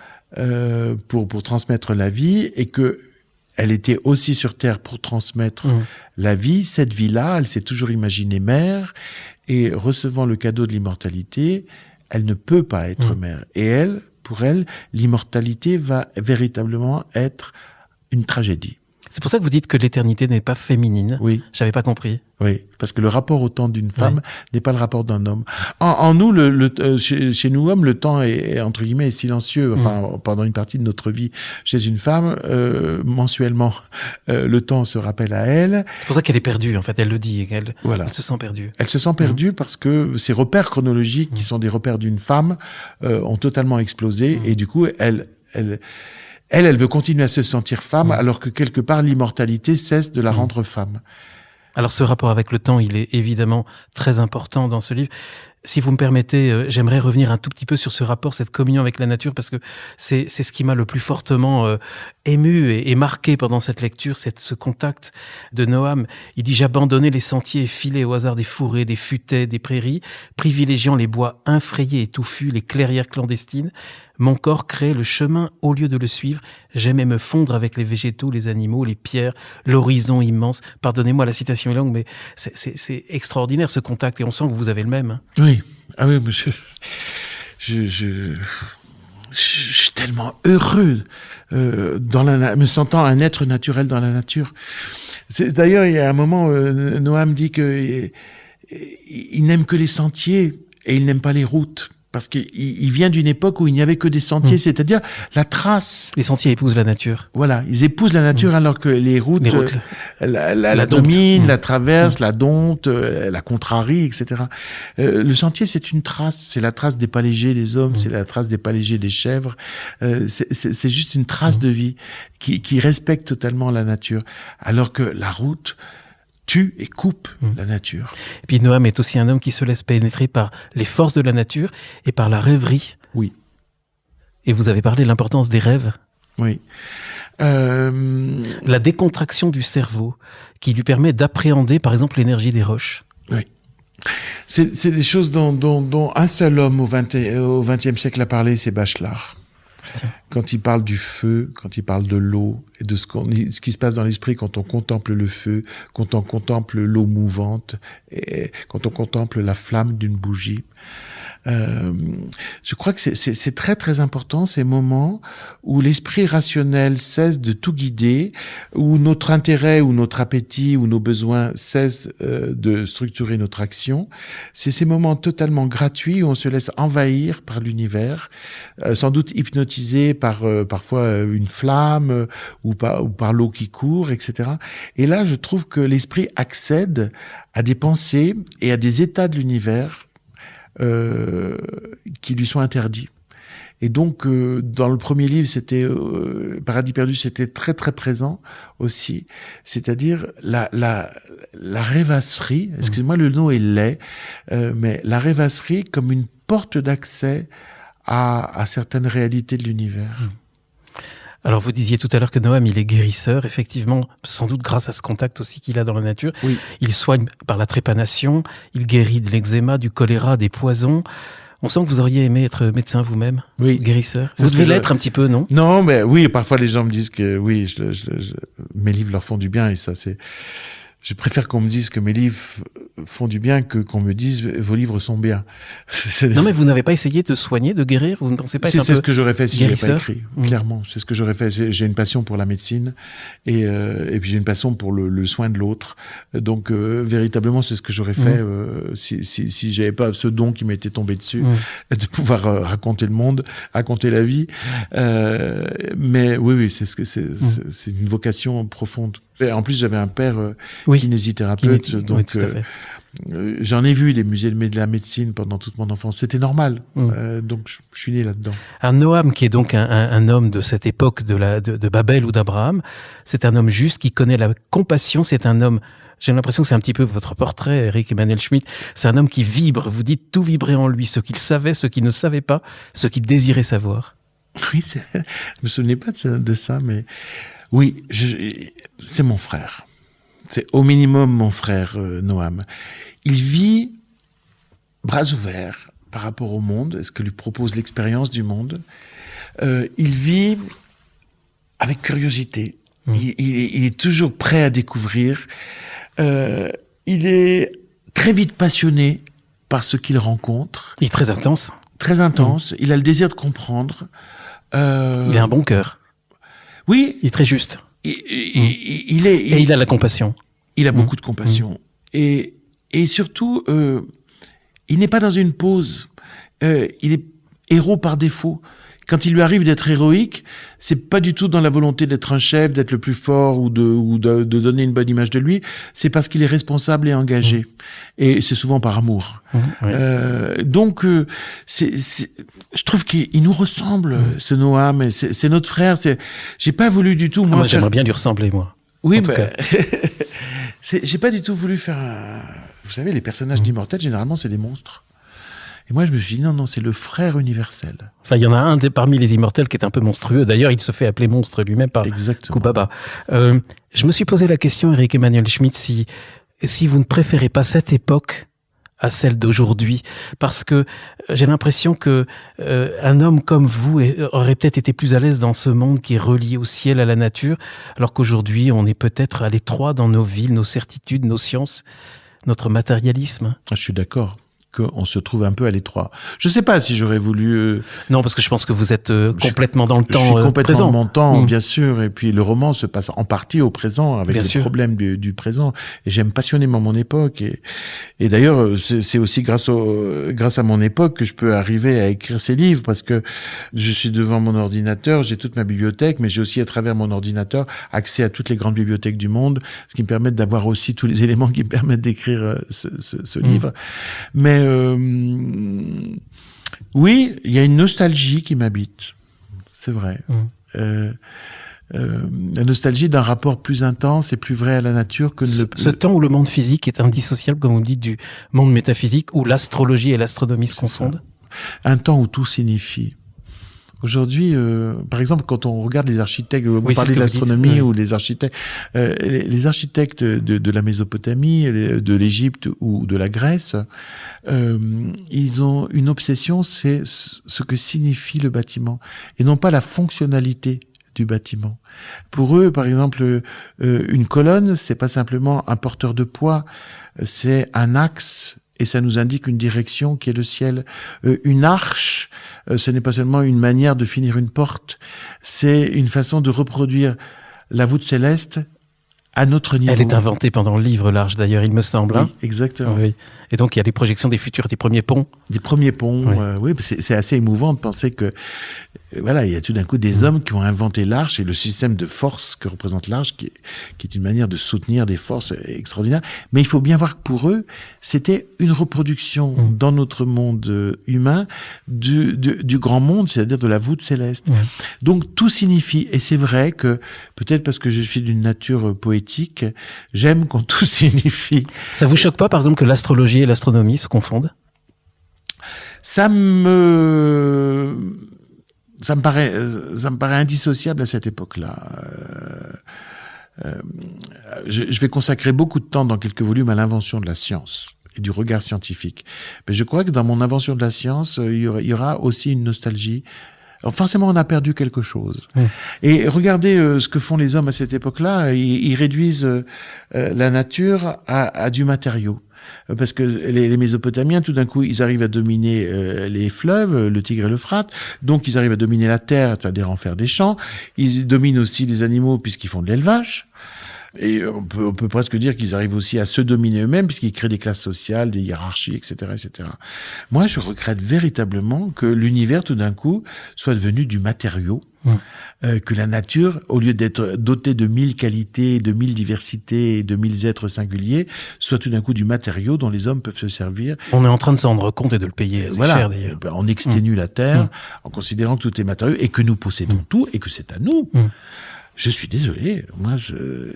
pour transmettre la vie et que elle était aussi sur Terre pour transmettre la vie. Cette vie-là, elle s'est toujours imaginée mère, et recevant le cadeau de l'immortalité, elle ne peut pas être mère. Et elle, pour elle, l'immortalité va véritablement être une tragédie. C'est pour ça que vous dites que l'éternité n'est pas féminine. Oui. J'avais pas compris. Oui, parce que le rapport au temps d'une femme n'est pas le rapport d'un homme. En nous, chez nous hommes, le temps est entre guillemets est silencieux. Enfin, pendant une partie de notre vie, chez une femme, mensuellement, le temps se rappelle à elle. C'est pour ça qu'elle est perdue. En fait, elle le dit. Elle se sent perdue. Elle se sent perdue parce que ces repères chronologiques, qui sont des repères d'une femme, ont totalement explosé. Et du coup, elle veut continuer à se sentir femme, alors que quelque part, l'immortalité cesse de la rendre femme. Alors, ce rapport avec le temps, il est évidemment très important dans ce livre. Si vous me permettez, j'aimerais revenir un tout petit peu sur ce rapport, cette communion avec la nature, parce que c'est ce qui m'a le plus fortement ému et marqué pendant cette lecture, ce contact de Noam. Il dit « J'abandonnais les sentiers et filais au hasard des fourrés, des futaies, des prairies, privilégiant les bois infrayés et touffus, les clairières clandestines. Mon corps créait le chemin au lieu de le suivre. J'aimais me fondre avec les végétaux, les animaux, les pierres, l'horizon immense. » Pardonnez-moi, la citation est longue, mais c'est extraordinaire ce contact, et on sent que vous avez le même. Oui. Ah oui, monsieur. Je suis tellement heureux me sentant un être naturel dans la nature. D'ailleurs, il y a un moment, Noam dit que il n'aime que les sentiers et il n'aime pas les routes. Parce qu'il vient d'une époque où il n'y avait que des sentiers, c'est-à-dire la trace. Les sentiers épousent la nature. Voilà, ils épousent la nature alors que les routes la dominent, la traversent, la domptent, la contrarient, etc. Le sentier, c'est une trace. C'est la trace des pas légers des hommes, c'est la trace des pas légers des chèvres. C'est juste une trace de vie qui respecte totalement la nature. Alors que la route tue et coupe la nature. Et puis Noam est aussi un homme qui se laisse pénétrer par les forces de la nature et par la rêverie. Oui. Et vous avez parlé de l'importance des rêves. Oui. La décontraction du cerveau qui lui permet d'appréhender, par exemple, l'énergie des roches. Oui. C'est des choses dont un seul homme au XXe siècle a parlé, c'est Bachelard. Quand il parle du feu, quand il parle de l'eau et de ce qui se passe dans l'esprit quand on contemple le feu, quand on contemple l'eau mouvante et quand on contemple la flamme d'une bougie. Je crois que c'est très très important ces moments où l'esprit rationnel cesse de tout guider, où notre intérêt ou notre appétit ou nos besoins cessent de structurer notre action. C'est ces moments totalement gratuits où on se laisse envahir par l'univers, sans doute hypnotisé par parfois une flamme ou par l'eau qui court, etc. Et là, je trouve que l'esprit accède à des pensées et à des états de l'univers qui lui sont interdits. Et donc, dans le premier livre, c'était Paradis perdu, c'était très très présent aussi. C'est-à-dire la rêvasserie. Excusez-moi, le nom est laid, mais la rêvasserie comme une porte d'accès à certaines réalités de l'univers. Alors, vous disiez tout à l'heure que Noam, il est guérisseur, effectivement, sans doute grâce à ce contact aussi qu'il a dans la nature. Oui. Il soigne par la trépanation, il guérit de l'eczéma, du choléra, des poisons. On sent que vous auriez aimé être médecin vous-même, oui. Guérisseur. Vous devez l'être un petit peu, non? Non, mais oui, parfois les gens me disent que oui, mes livres leur font du bien, et ça c'est... Je préfère qu'on me dise que mes livres font du bien que qu'on me dise vos livres sont bien. Non, mais vous n'avez pas essayé de soigner, de guérir? Vous ne pensez pas être un peu C'est ce que j'aurais fait si je n'avais pas écrit. Mmh. Clairement, c'est ce que j'aurais fait. J'ai une passion pour la médecine et puis j'ai une passion pour le soin de l'autre. Donc véritablement, c'est ce que j'aurais fait si j'avais pas ce don qui m'était tombé dessus de pouvoir raconter le monde, raconter la vie. Mais oui, c'est c'est une vocation profonde. Et en plus, j'avais un père kinésithérapeute, donc tout à fait. J'en ai vu des musées de la médecine pendant toute mon enfance. C'était normal, donc je suis né là-dedans. Alors Noam, qui est donc un homme de cette époque de Babel ou d'Abraham, c'est un homme juste qui connaît la compassion. C'est un homme, j'ai l'impression que c'est un petit peu votre portrait, Eric Emmanuel Schmitt. C'est un homme qui vibre. Vous dites tout vibrait en lui, ce qu'il savait, ce qu'il ne savait pas, ce qu'il désirait savoir. Oui, je me souvenais pas de ça, mais oui, c'est mon frère. C'est au minimum mon frère Noam. Il vit bras ouverts par rapport au monde, ce que lui propose l'expérience du monde. Il vit avec curiosité. Il est toujours prêt à découvrir. Il est très vite passionné par ce qu'il rencontre. Il est très intense. Très intense. Il a le désir de comprendre. Il a un bon cœur. Oui. Il est très juste. Et il a la compassion. Il a beaucoup de compassion. Et surtout, il n'est pas dans une pose. Il est héros par défaut. Quand il lui arrive d'être héroïque, c'est pas du tout dans la volonté d'être un chef, d'être le plus fort ou de donner une bonne image de lui. C'est parce qu'il est responsable et engagé. Et c'est souvent par amour. Donc, je trouve qu'il nous ressemble, ce Noam. C'est notre frère. J'ai pas voulu du tout, moi. J'aimerais bien lui ressembler, moi. Oui, mais j'ai pas du tout voulu faire Vous savez, les personnages d'Immortels, généralement, c'est des monstres. Et moi, je me suis dit, non, c'est le frère universel. Enfin, il y en a un parmi les Immortels qui est un peu monstrueux. D'ailleurs, il se fait appeler monstre lui-même par Kubaba. Je me suis posé la question, Éric Emmanuel Schmitt, si vous ne préférez pas cette époque à celle d'aujourd'hui, parce que j'ai l'impression que un homme comme vous aurait peut-être été plus à l'aise dans ce monde qui est relié au ciel, à la nature, alors qu'aujourd'hui, on est peut-être à l'étroit dans nos villes, nos certitudes, nos sciences, notre matérialisme. Je suis d'accord qu'on se trouve un peu à l'étroit. Je sais pas si j'aurais voulu... Non, parce que je pense que vous êtes complètement dans le temps présent. Je suis complètement dans mon temps, bien sûr. Et puis le roman se passe en partie au présent, avec les problèmes du présent. Et j'aime passionnément mon époque. Et d'ailleurs, c'est aussi grâce à mon époque que je peux arriver à écrire ces livres, parce que je suis devant mon ordinateur, j'ai toute ma bibliothèque, mais j'ai aussi à travers mon ordinateur accès à toutes les grandes bibliothèques du monde, ce qui me permet d'avoir aussi tous les éléments qui me permettent d'écrire ce livre. Mais oui, il y a une nostalgie qui m'habite, c'est vrai. La nostalgie d'un rapport plus intense et plus vrai à la nature que ce temps où le monde physique est indissociable, comme vous dites, du monde métaphysique, où l'astrologie et l'astronomie se confondent. Un temps où tout signifie. Aujourd'hui, par exemple, quand on regarde les architectes, vous parlez de l'astronomie ou les architectes, les architectes de la Mésopotamie, de l'Égypte ou de la Grèce, ils ont une obsession, c'est ce que signifie le bâtiment, et non pas la fonctionnalité du bâtiment. Pour eux, par exemple, une colonne, c'est pas simplement un porteur de poids, c'est un axe. Et ça nous indique une direction qui est le ciel. Une arche, ce n'est pas seulement une manière de finir une porte, c'est une façon de reproduire la voûte céleste à notre niveau. Elle est inventée pendant le livre, l'arche, d'ailleurs, il me semble. Oui, exactement. Oui. Et donc, il y a les projections des premiers ponts. Des premiers ponts, oui. C'est assez émouvant de penser que, voilà, il y a tout d'un coup des hommes qui ont inventé l'arche et le système de force que représente l'arche, qui est une manière de soutenir des forces extraordinaires. Mais il faut bien voir que pour eux, c'était une reproduction dans notre monde humain du grand monde, c'est-à-dire de la voûte céleste. Donc, tout signifie, et c'est vrai que, peut-être parce que je suis d'une nature poétique, j'aime quand tout signifie. Ça vous choque pas, par exemple, que l'astrologie et l'astronomie se confondent? Ça me paraît indissociable à cette époque-là. Je vais consacrer beaucoup de temps dans quelques volumes à l'invention de la science et du regard scientifique. Mais je crois que dans mon invention de la science, il y aura aussi une nostalgie. Alors forcément, on a perdu quelque chose. Et regardez ce que font les hommes à cette époque-là. Ils réduisent la nature à du matériau. Parce que les Mésopotamiens, tout d'un coup, ils arrivent à dominer les fleuves, le Tigre et l'Euphrate. Donc, ils arrivent à dominer la terre, c'est-à-dire en faire des champs. Ils dominent aussi les animaux puisqu'ils font de l'élevage. Et on peut presque dire qu'ils arrivent aussi à se dominer eux-mêmes puisqu'ils créent des classes sociales, des hiérarchies, etc., etc. Moi, je regrette véritablement que l'univers, tout d'un coup, soit devenu du matériau. Que la nature, au lieu d'être dotée de 1000 qualités, de 1000 diversités, de 1000 êtres singuliers, soit tout d'un coup du matériau dont les hommes peuvent se servir. On est en train de s'en rendre compte et de le payer assez cher, d'ailleurs. On exténue la terre en considérant que tout est matériau et que nous possédons tout et que c'est à nous. Je suis désolé.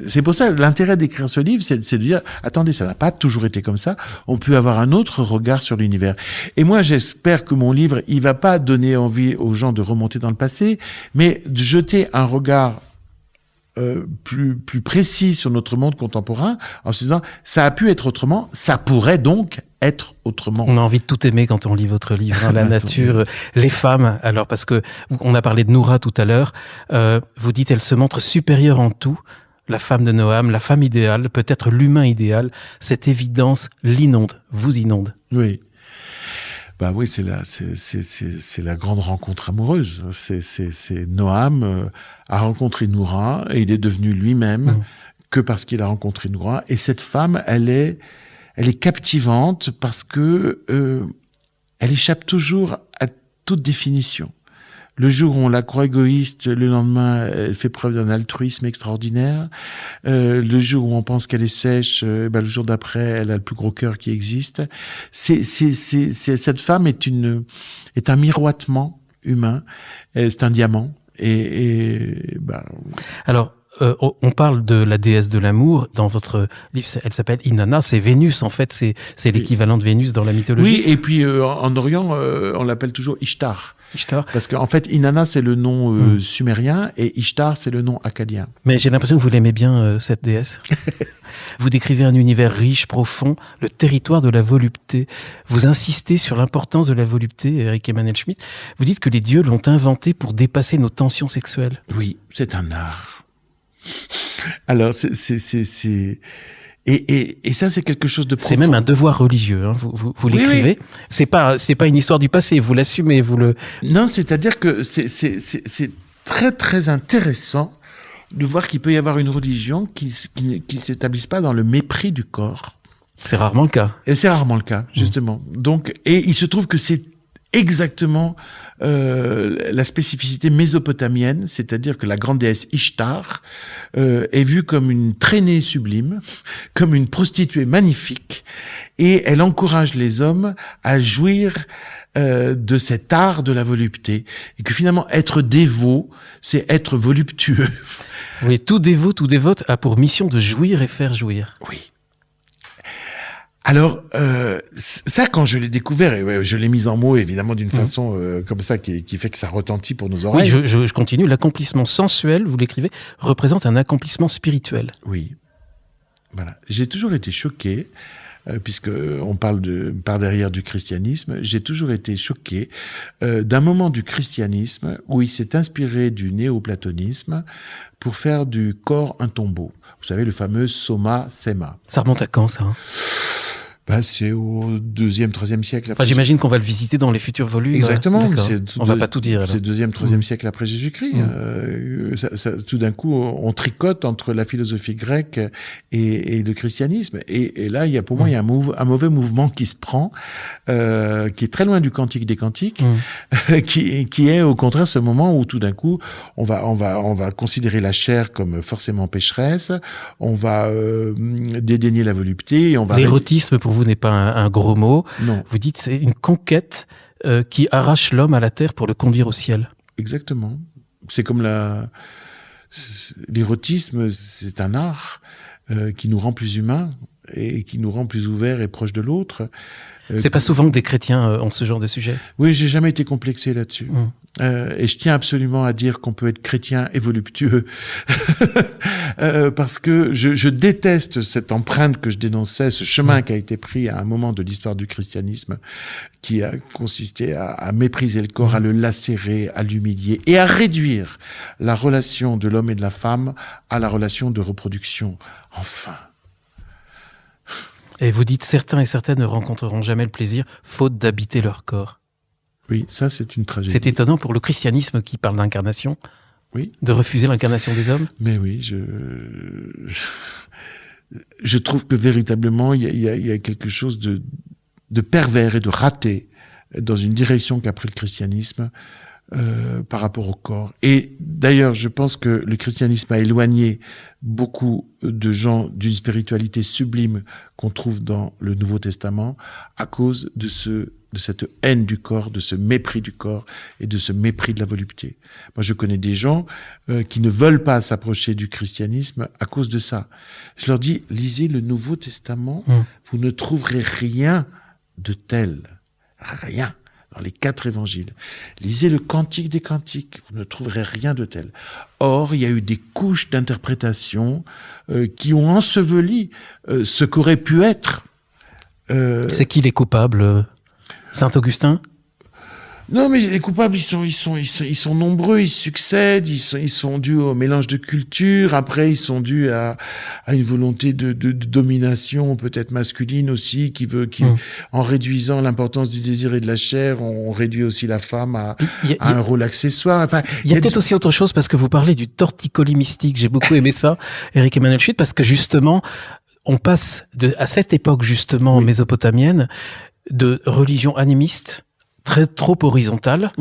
C'est pour ça, l'intérêt d'écrire ce livre, c'est de dire, attendez, ça n'a pas toujours été comme ça. On peut avoir un autre regard sur l'univers. Et moi, j'espère que mon livre, il va pas donner envie aux gens de remonter dans le passé, mais de jeter un regard plus précis sur notre monde contemporain, en se disant, ça a pu être autrement, ça pourrait donc être autrement. On a envie de tout aimer quand on lit votre livre, hein, la nature, les femmes. Alors, parce que on a parlé de Noura tout à l'heure, vous dites elle se montre supérieure en tout, la femme de Noam, la femme idéale, peut-être l'humain idéal. Cette évidence l'inonde, vous inonde. Oui. Bah oui, c'est la grande rencontre amoureuse. C'est Noam a rencontré Noura et il est devenu lui-même que parce qu'il a rencontré Noura. Et cette femme, elle est captivante parce que elle échappe toujours à toute définition. Le jour où on la croit égoïste, le lendemain, elle fait preuve d'un altruisme extraordinaire. Le jour où on pense qu'elle est sèche, le jour d'après, elle a le plus gros cœur qui existe. Cette femme est un miroitement humain. C'est un diamant. Alors, on parle de la déesse de l'amour. Dans votre livre, elle s'appelle Inanna. C'est Vénus, en fait. C'est l'équivalent de Vénus dans la mythologie. Oui, et puis en Orient, on l'appelle toujours Ishtar. Parce qu'en fait, Inanna, c'est le nom sumérien et Ishtar, c'est le nom akkadien. Mais j'ai l'impression que vous l'aimez bien, cette déesse. Vous décrivez un univers riche, profond, le territoire de la volupté. Vous insistez sur l'importance de la volupté, Eric Emmanuel Schmitt. Vous dites que les dieux l'ont inventé pour dépasser nos tensions sexuelles. Oui, c'est un art. Alors, Et ça, c'est quelque chose de profond. C'est même un devoir religieux, hein. Vous l'écrivez. Oui. C'est pas une histoire du passé, vous l'assumez, Non, c'est-à-dire que c'est très, très intéressant de voir qu'il peut y avoir une religion qui s'établisse pas dans le mépris du corps. C'est rarement le cas. Et c'est rarement le cas, justement. Donc, et il se trouve que c'est exactement la spécificité mésopotamienne, c'est-à-dire que la grande déesse Ishtar est vue comme une traînée sublime, comme une prostituée magnifique, et elle encourage les hommes à jouir de cet art de la volupté, et que finalement être dévot, c'est être voluptueux. Oui, tout dévot, tout dévote a pour mission de jouir et faire jouir. Oui. Alors, ça, quand je l'ai découvert, et je l'ai mis en mots, évidemment, d'une façon comme ça, qui fait que ça retentit pour nos oreilles. Oui, je continue. L'accomplissement sensuel, vous l'écrivez, représente un accomplissement spirituel. Oui. Voilà. J'ai toujours été choqué, puisque on parle par derrière du christianisme, j'ai toujours été choqué d'un moment du christianisme où il s'est inspiré du néoplatonisme pour faire du corps un tombeau. Vous savez, le fameux soma sema. Ça remonte à quand, ça, hein? C'est au 2e, 3e siècle. Enfin, j'imagine qu'on va le visiter dans les futurs volumes. Exactement. On va pas tout dire. C'est 2e, 3e siècle après Jésus-Christ. Tout d'un coup, on tricote entre la philosophie grecque et le christianisme. Et là, pour moi, il y a un mauvais mouvement qui se prend, qui est très loin du cantique des cantiques, qui est au contraire ce moment où tout d'un coup, on va considérer la chair comme forcément pécheresse, on va dédaigner la volupté, et on va... L'érotisme, pour vous, n'est pas un gros mot. Non. Vous dites c'est une conquête qui arrache l'homme à la terre pour le conduire au ciel. Exactement. C'est comme l'érotisme, c'est un art qui nous rend plus humains et qui nous rend plus ouverts et proches de l'autre. C'est pas souvent que des chrétiens ont ce genre de sujet. Oui, j'ai jamais été complexé là-dessus. Et je tiens absolument à dire qu'on peut être chrétien et voluptueux. Parce que je déteste cette empreinte que je dénonçais, ce chemin qui a été pris à un moment de l'histoire du christianisme, qui a consisté à mépriser le corps, à le lacérer, à l'humilier et à réduire la relation de l'homme et de la femme à la relation de reproduction. Enfin. Et vous dites, certains et certaines ne rencontreront jamais le plaisir, faute d'habiter leur corps. Oui, ça c'est une tragédie. C'est étonnant pour le christianisme qui parle d'incarnation, oui, de refuser l'incarnation des hommes. Mais oui, je trouve que véritablement il y a quelque chose de pervers et de raté dans une direction qu'a pris le christianisme par rapport au corps. Et d'ailleurs, je pense que le christianisme a éloigné beaucoup de gens d'une spiritualité sublime qu'on trouve dans le Nouveau Testament à cause de cette haine du corps, de ce mépris du corps et de ce mépris de la volupté. Moi, je connais des gens qui ne veulent pas s'approcher du christianisme à cause de ça. Je leur dis, lisez le Nouveau Testament, vous ne trouverez rien de tel. Rien. Dans les 4 évangiles. Lisez le Cantique des Cantiques, vous ne trouverez rien de tel. Or, il y a eu des couches d'interprétation qui ont enseveli ce qu'aurait pu être C'est qui les coupables? Saint-Augustin? Non, mais les coupables, ils sont nombreux, ils succèdent, ils sont dus au mélange de cultures. Après, ils sont dus à une volonté de domination, peut-être masculine aussi, en réduisant l'importance du désir et de la chair, on réduit aussi la femme à un rôle accessoire. Enfin, il y a peut-être aussi autre chose, parce que vous parlez du torticolis mystique. J'ai beaucoup aimé ça, Éric Emmanuel Schmitt, parce que justement, on passe à cette époque, justement, mésopotamienne, de religion animiste, trop horizontale,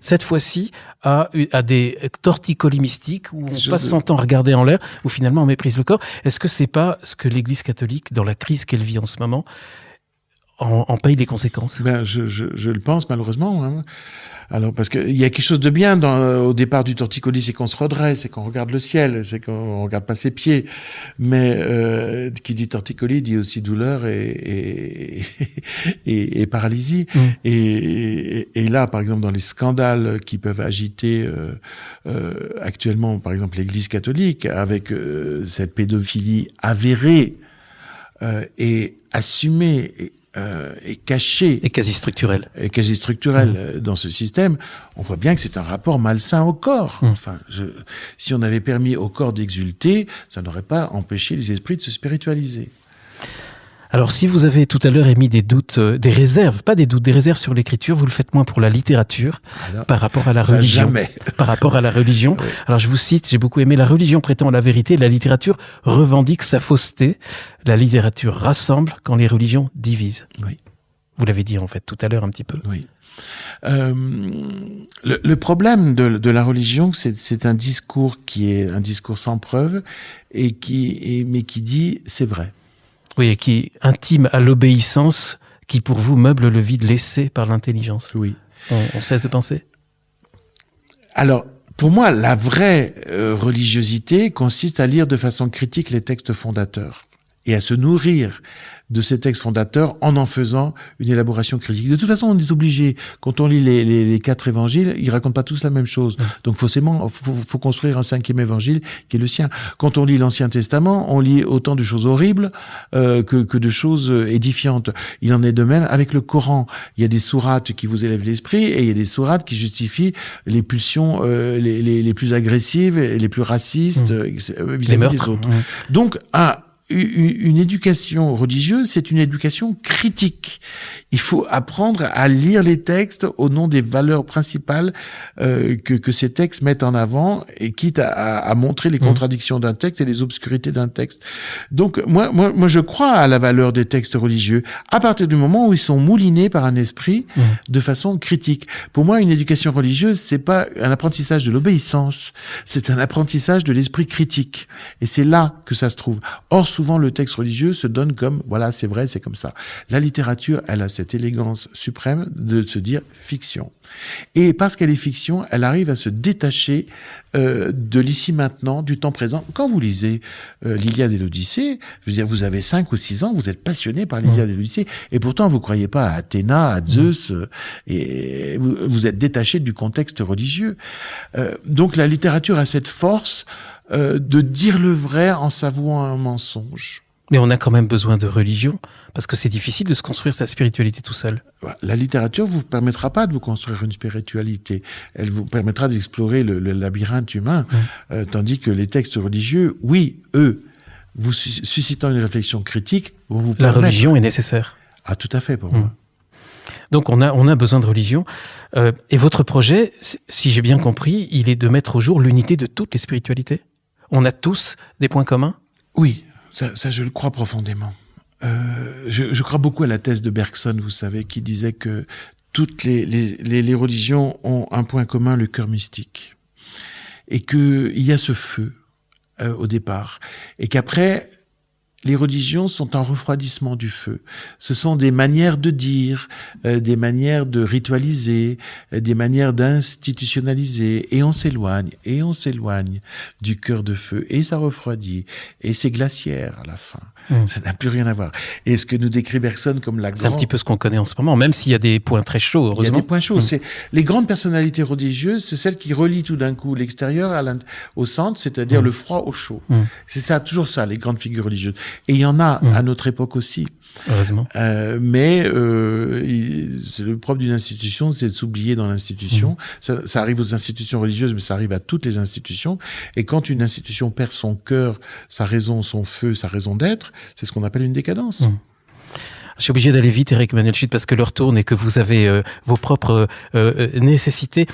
cette fois-ci à des torticolis mystiques où on passe son temps à regarder en l'air, où finalement on méprise le corps. Est-ce que c'est pas ce que l'Église catholique, dans la crise qu'elle vit en ce moment, en paye les conséquences? Je le pense malheureusement. Hein. Alors parce qu'il y a quelque chose de bien au départ du torticolis, c'est qu'on se redresse, c'est qu'on regarde le ciel, c'est qu'on regarde pas ses pieds. Mais qui dit torticolis dit aussi douleur et paralysie. Et là, par exemple, dans les scandales qui peuvent agiter actuellement, par exemple, l'Église catholique, avec cette pédophilie avérée et assumée. Et caché et quasi structurel dans ce système, on voit bien que c'est un rapport malsain au corps. Enfin, si on avait permis au corps d'exulter, ça n'aurait pas empêché les esprits de se spiritualiser. Alors, si vous avez tout à l'heure émis des doutes, des réserves, pas des doutes, des réserves sur l'écriture, vous le faites moins pour la littérature par rapport à la religion. Jamais. Par rapport à la religion. Oui. Alors, je vous cite, j'ai beaucoup aimé: la religion prétend la vérité, la littérature revendique sa fausseté. La littérature rassemble quand les religions divisent. Oui. Vous l'avez dit, en fait, tout à l'heure, un petit peu. Oui. Le problème de la religion, c'est un discours qui est un discours sans preuve mais qui dit c'est vrai. Oui, et qui intime à l'obéissance qui, pour vous, meuble le vide laissé par l'intelligence. Oui. On cesse de penser. Alors, pour moi, la vraie religiosité consiste à lire de façon critique les textes fondateurs et à se nourrir de ces textes fondateurs en faisant une élaboration critique. De toute façon, on est obligé. Quand on lit les 4 évangiles, ils racontent pas tous la même chose. Donc forcément, faut construire un 5e évangile qui est le sien. Quand on lit l'Ancien Testament, on lit autant de choses horribles que de choses édifiantes. Il en est de même avec le Coran. Il y a des sourates qui vous élèvent l'esprit et il y a des sourates qui justifient les pulsions les plus agressives et les plus racistes vis-à-vis des autres. Donc, une éducation religieuse, c'est une éducation critique. Il faut apprendre à lire les textes au nom des valeurs principales que ces textes mettent en avant, et quitte à montrer les contradictions d'un texte et les obscurités d'un texte. Donc moi, je crois à la valeur des textes religieux à partir du moment où ils sont moulinés par un esprit de façon critique. Pour moi, une éducation religieuse, c'est pas un apprentissage de l'obéissance, c'est un apprentissage de l'esprit critique. Et c'est là que ça se trouve. Or, souvent, le texte religieux se donne comme, voilà, c'est vrai, c'est comme ça. La littérature, elle a cette élégance suprême de se dire fiction. Et parce qu'elle est fiction, elle arrive à se détacher de l'ici maintenant, du temps présent. Quand vous lisez l'Iliade et l'Odyssée, je veux dire, vous avez 5 ou 6 ans, vous êtes passionné par l'Iliade et l'Odyssée, et pourtant vous croyez pas à Athéna, à Zeus, et vous êtes détaché du contexte religieux. Donc la littérature a cette force de dire le vrai en s'avouant un mensonge. Mais on a quand même besoin de religion, parce que c'est difficile de se construire sa spiritualité tout seul. La littérature vous permettra pas de vous construire une spiritualité. Elle vous permettra d'explorer le labyrinthe humain, tandis que les textes religieux, oui, eux, vous suscitant une réflexion critique, vont vous permettre... La religion est nécessaire. Ah, tout à fait, pour moi. Donc on a besoin de religion. Et votre projet, si j'ai bien compris, il est de mettre au jour l'unité de toutes les spiritualités. On a tous des points communs ? Oui, ça je le crois profondément. Je crois beaucoup à la thèse de Bergson, vous savez, qui disait que toutes les religions ont un point commun, le cœur mystique. Et qu'il y a ce feu au départ. Et qu'après... les religions sont un refroidissement du feu. Ce sont des manières de dire, des manières de ritualiser, des manières d'institutionnaliser. Et on s'éloigne du cœur de feu. Et ça refroidit. Et c'est glaciaire à la fin. Ça n'a plus rien à voir. Et ce que nous décrit Bergson comme la grande... C'est un petit peu ce qu'on connaît en ce moment, même s'il y a des points très chauds, heureusement. Il y a des points chauds. C'est les grandes personnalités religieuses, c'est celles qui relient tout d'un coup l'extérieur au centre, c'est-à-dire le froid au chaud. C'est ça, toujours ça, les grandes figures religieuses. Et il y en a à notre époque aussi. Heureusement. Mais c'est le propre d'une institution, c'est de s'oublier dans l'institution. Ça arrive aux institutions religieuses, mais ça arrive à toutes les institutions. Et quand une institution perd son cœur, sa raison, son feu, sa raison d'être, c'est ce qu'on appelle une décadence. Je suis obligé d'aller vite, Éric Emmanuel Schmitt, parce que l'heure tourne et que vous avez vos propres nécessités.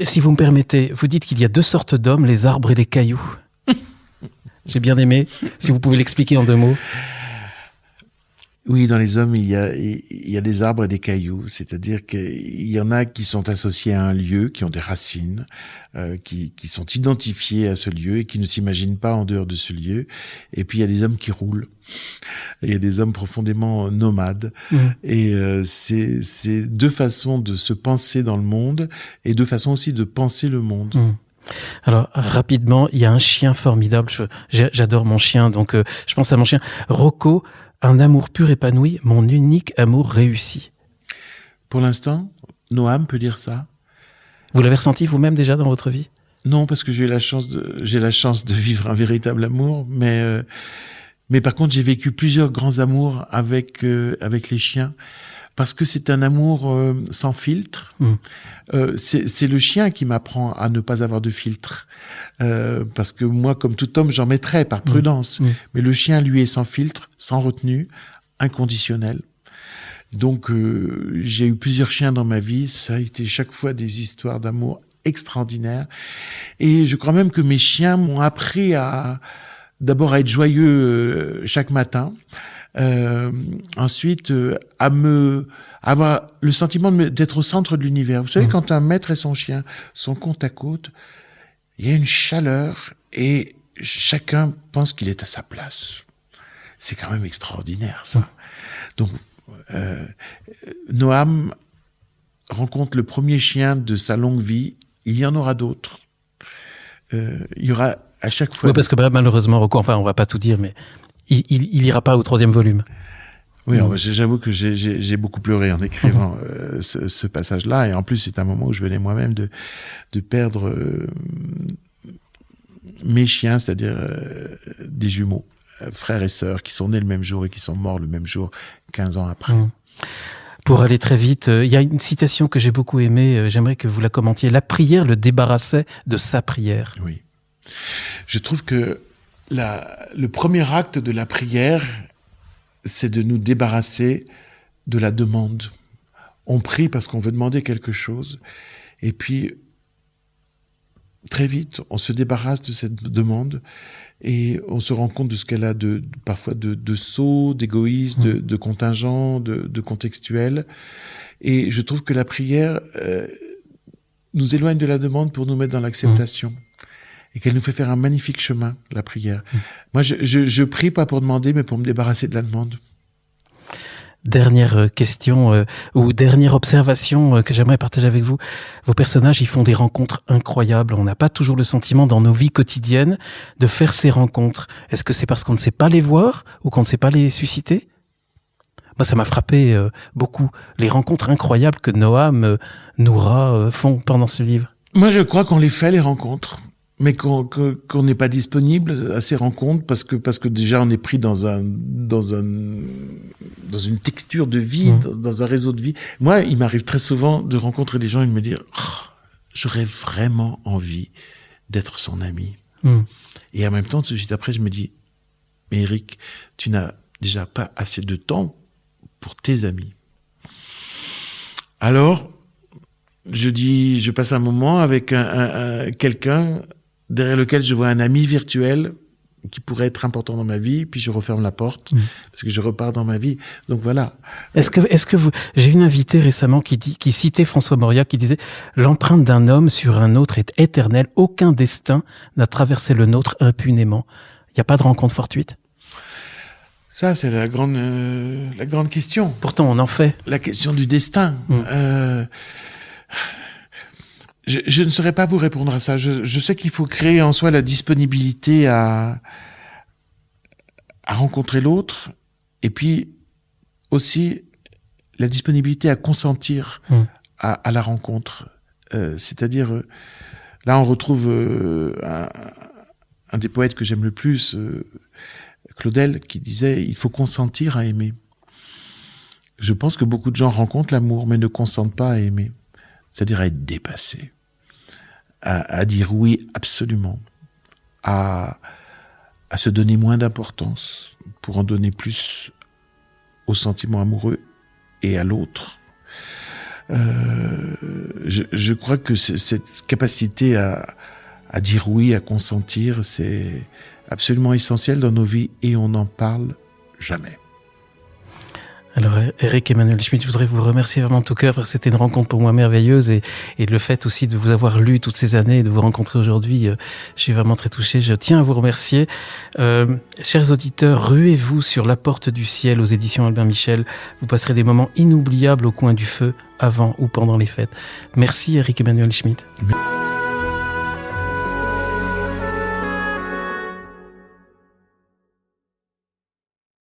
Si vous me permettez, vous dites qu'il y a 2 sortes d'hommes, les arbres et les cailloux. J'ai bien aimé. Si vous pouvez l'expliquer en 2 mots. Oui, dans les hommes, il y a des arbres et des cailloux. C'est-à-dire qu'il y en a qui sont associés à un lieu, qui ont des racines, qui sont identifiés à ce lieu et qui ne s'imaginent pas en dehors de ce lieu. Et puis, il y a des hommes qui roulent. Il y a des hommes profondément nomades. Et c'est 2 façons de se penser dans le monde et 2 façons aussi de penser le monde. Alors, rapidement, il y a un chien formidable. J'adore mon chien, donc je pense à mon chien. Rocco, un amour pur épanoui, mon unique amour réussi. Pour l'instant, Noam peut dire ça. Vous l'avez ressenti vous-même déjà dans votre vie? Non, parce que j'ai la chance de vivre un véritable amour, mais par contre, j'ai vécu plusieurs grands amours avec les chiens. Parce que c'est un amour sans filtre. C'est le chien qui m'apprend à ne pas avoir de filtre. Parce que moi, comme tout homme, j'en mettrais par prudence. Mais le chien, lui, est sans filtre, sans retenue, inconditionnel. Donc, j'ai eu plusieurs chiens dans ma vie. Ça a été chaque fois des histoires d'amour extraordinaires. Et je crois même que mes chiens m'ont appris d'abord à être joyeux chaque matin. Ensuite, à avoir le sentiment d'être au centre de l'univers. Vous savez, quand un maître et son chien sont côte à côte, il y a une chaleur et chacun pense qu'il est à sa place. C'est quand même extraordinaire, ça. Donc, Noam rencontre le premier chien de sa longue vie. Il y en aura d'autres. Il y aura à chaque fois... Oui, parce que malheureusement, Rocco, enfin, on va pas tout dire, mais il ira pas au 3e volume. Oui, j'avoue que j'ai beaucoup pleuré en écrivant ce passage-là. Et en plus, c'est un moment où je venais moi-même de perdre mes chiens, c'est-à-dire des jumeaux, frères et sœurs, qui sont nés le même jour et qui sont morts le même jour, 15 ans après. Pour aller très vite, il y a une citation que j'ai beaucoup aimée, j'aimerais que vous la commentiez. La prière le débarrassait de sa prière. Oui. Je trouve que le premier acte de la prière, c'est de nous débarrasser de la demande. On prie parce qu'on veut demander quelque chose, et puis très vite, on se débarrasse de cette demande et on se rend compte de ce qu'elle a parfois de sot, d'égoïste, de contingent, de contextuel. Et je trouve que la prière nous éloigne de la demande pour nous mettre dans l'acceptation. Et qu'elle nous fait faire un magnifique chemin, la prière. Moi, je prie pas pour demander, mais pour me débarrasser de la demande. Dernière question ou dernière observation que j'aimerais partager avec vous. Vos personnages, ils font des rencontres incroyables. On n'a pas toujours le sentiment dans nos vies quotidiennes de faire ces rencontres. Est-ce que c'est parce qu'on ne sait pas les voir ou qu'on ne sait pas les susciter? Moi, ça m'a frappé beaucoup. Les rencontres incroyables que Noam, Noura font pendant ce livre. Moi, je crois qu'on les fait, les rencontres. Mais qu'on n'est pas disponible à ces rencontres parce que déjà on est pris dans une texture de vie, dans un réseau de vie. Moi, il m'arrive très souvent de rencontrer des gens et de me dire j'aurais vraiment envie d'être son ami. Et en même temps, tout de suite après, je me dis mais Éric, tu n'as déjà pas assez de temps pour tes amis. Alors, je passe un moment avec quelqu'un derrière lequel je vois un ami virtuel qui pourrait être important dans ma vie, puis je referme la porte parce que je repars dans ma vie. Donc voilà. Est-ce que vous, j'ai une invitée récemment qui citait François Mauriac, qui disait l'empreinte d'un homme sur un autre est éternelle, aucun destin n'a traversé le nôtre impunément. Il n'y a pas de rencontre fortuite? Ça, c'est la grande question. Pourtant, on en fait. La question du destin. Je ne saurais pas vous répondre à ça. Je sais qu'il faut créer en soi la disponibilité à rencontrer l'autre, et puis aussi la disponibilité à consentir à la rencontre. C'est-à-dire, là on retrouve un des poètes que j'aime le plus, Claudel qui disait « il faut consentir à aimer ». Je pense que beaucoup de gens rencontrent l'amour, mais ne consentent pas à aimer. C'est-à-dire à être dépassés, à dire oui absolument, à se donner moins d'importance pour en donner plus au sentiment amoureux et à l'autre. Je crois que cette capacité à dire oui, à consentir, c'est absolument essentiel dans nos vies et on n'en parle jamais. Alors, Eric Emmanuel Schmitt, je voudrais vous remercier vraiment de tout cœur parce que c'était une rencontre pour moi merveilleuse et le fait aussi de vous avoir lu toutes ces années et de vous rencontrer aujourd'hui, je suis vraiment très touché. Je tiens à vous remercier. Chers auditeurs, ruez-vous sur La Porte du Ciel aux éditions Albin Michel. Vous passerez des moments inoubliables au coin du feu avant ou pendant les fêtes. Merci Eric Emmanuel Schmitt.